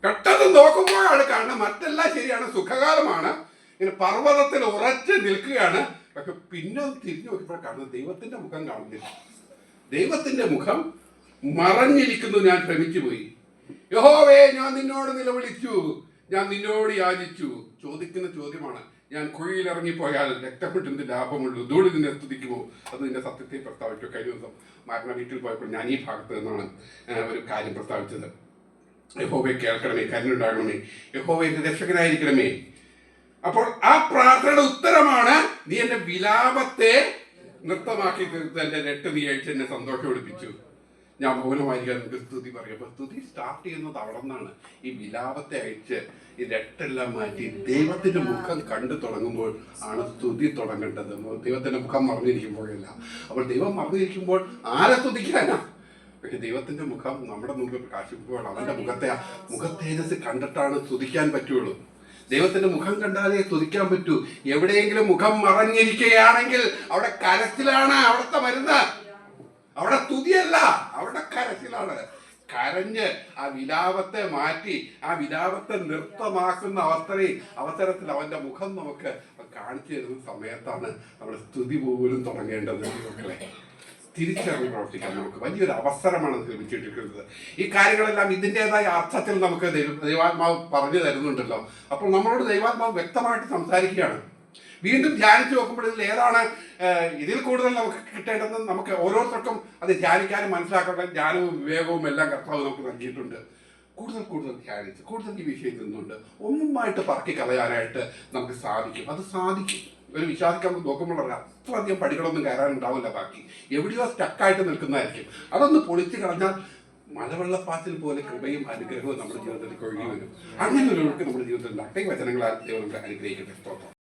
S1: പെട്ടെന്ന് നോക്കുമ്പോഴാണ് കാണുന്നത് മറ്റെല്ലാം ശരിയാണ്, സുഖകാലമാണ്, ഇങ്ങനെ പർവ്വതത്തിൽ ഉറച്ചു നിൽക്കുകയാണ്. പക്ഷെ പിന്നെ തിരിഞ്ഞു നോക്കിയപ്പോൾ കാണുന്നത് ദൈവത്തിന്റെ മുഖം കാണുന്നില്ല. ദൈവത്തിന്റെ മുഖം മറഞ്ഞിരിക്കുന്നു. ഞാൻ ഭ്രമിച്ചു പോയി. യഹോവേ, ഞാൻ നിന്നോട് നിലവിളിച്ചു, ഞാൻ നിന്നോട് യാചിച്ചു. ചോദിക്കുന്ന ചോദ്യമാണ്, ഞാൻ കുഴിയിലിറങ്ങിപ്പോയാൽ രക്തപ്പെട്ട് എന്ത് ലാഭമുള്ളൂ? ധൂളി നിന്നെ സ്തുതിക്കുമോ? അത് നിന്റെ സത്യത്തെ പ്രസ്താവിച്ചു. കഴിഞ്ഞ ദിവസം മാരണ വീട്ടിൽ പോയപ്പോൾ ഞാൻ ഈ ഭാഗത്ത് നിന്നാണ് ഒരു കാര്യം പ്രസ്താവിച്ചത്. യഹോവയെ കേൾക്കണമേ, കരുണയുണ്ടാകണമേ, യഹോവ എന്റെ രക്ഷകനായിരിക്കണമേ. അപ്പോൾ ആ പ്രാർത്ഥനയുടെ ഉത്തരമാണ്, നീ എന്റെ വിലാപത്തെ നൃത്തമാക്കി തീർത്ത് എന്റെ രട്ട് നീ അഴിച്ച് എന്നെ സന്തോഷമൊളിപ്പിച്ചു. ഞാൻ മൗനമായിരിക്കാൻ നിങ്ങൾക്ക് സ്തുതി പറയും. അപ്പൊ സ്തുതി സ്റ്റാർട്ട് ചെയ്യുന്നത് അവിടെ നിന്നാണ്. ഈ വിലാപത്തെ അഴിച്ച് ഈ രട്ടെല്ലാം മാറ്റി ദൈവത്തിന്റെ മുഖം കണ്ടു തുടങ്ങുമ്പോൾ ആണ് സ്തുതി തുടങ്ങേണ്ടത്. ദൈവത്തിന്റെ മുഖം മറന്നിരിക്കുമ്പോഴല്ല. അപ്പോൾ ദൈവം മറന്നിരിക്കുമ്പോൾ ആരെ സ്തുതിക്കാനാ? പക്ഷെ ദൈവത്തിന്റെ മുഖം നമ്മുടെ മുമ്പിൽ പ്രകാശിക്കുമ്പോൾ അവന്റെ മുഖത്തേജസ് കണ്ടിട്ടാണ് സ്തുതിക്കാൻ പറ്റുള്ളൂ. ദൈവത്തിന്റെ മുഖം കണ്ടാലേ സ്തുതിക്കാൻ പറ്റൂ. എവിടെയെങ്കിലും മുഖം മറഞ്ഞിരിക്കുകയാണെങ്കിൽ അവിടെ കരച്ചിലാണ് അവിടുത്തെ മരുന്ന്. അവിടെ സ്തുതിയല്ല, അവിടെ കരച്ചിലാണ്. കരഞ്ഞ് ആ വിലാപത്തെ മാറ്റി ആ വിലാപത്തെ നൃത്തമാക്കുന്ന അവസരത്തിൽ അവന്റെ മുഖം നമുക്ക് കാണിച്ചു തരുന്ന സമയത്താണ് നമ്മുടെ സ്തുതി പോലും തുടങ്ങേണ്ടത്. മക്കളെ, തിരിച്ചറിഞ്ഞ് പ്രവർത്തിക്കാൻ നമുക്ക് വലിയൊരു അവസരമാണ് ലഭിച്ചിട്ടിരിക്കുന്നത്. ഈ കാര്യങ്ങളെല്ലാം ഇതിൻ്റെതായ അർത്ഥത്തിൽ നമുക്ക് ദൈവാത്മാവ് പറഞ്ഞു തരുന്നുണ്ടല്ലോ. അപ്പോൾ നമ്മളോട് ദൈവാത്മാവ് വ്യക്തമായിട്ട് സംസാരിക്കുകയാണ്. വീണ്ടും ധ്യാനിച്ചു നോക്കുമ്പോൾ ഇതിൽ കൂടുതൽ നമുക്ക് കിട്ടേണ്ടതെന്ന് നമുക്ക് ഓരോരുത്തർക്കും അത് ധ്യാനിക്കാനും മനസ്സിലാക്കാനും ജ്ഞാനവും വിവേകവും എല്ലാം കർത്താവ് നമുക്ക് നൽകിയിട്ടുണ്ട്. കൂടുതൽ ധ്യാനിച്ച് കൂടുതൽ ഈ വിഷയത്തിൽ നിന്നുണ്ട് ഒന്നുമായിട്ട് പറക്കി കളയാനായിട്ട് നമുക്ക് സാധിക്കും. അത് സാധിക്കും. ഒരു വിശ്വാസിക്കാൻ നോക്കുമ്പോൾ അത്രയധികം പടികളൊന്നും കയറാനുണ്ടാവില്ല. ബാക്കി എവിടെയോ സ്റ്റക്കായിട്ട് നിൽക്കുന്നതായിരിക്കും. അതൊന്ന് പൊളിച്ചു കളഞ്ഞാൽ മലവെള്ളപ്പാച്ചിൽ പോലെ കൃപയും അനുഗ്രഹവും നമ്മുടെ ജീവിതത്തിൽ ഒഴുകി വരും. അങ്ങനെ ഒരു ഒഴുക്ക് നമ്മുടെ ജീവിതത്തിൽ ഉണ്ടാകട്ടെ. വചനങ്ങളാൽ ദൈവം നമുക്ക് അനുഗ്രഹിക്കട്ടെ. സ്തോത്രം.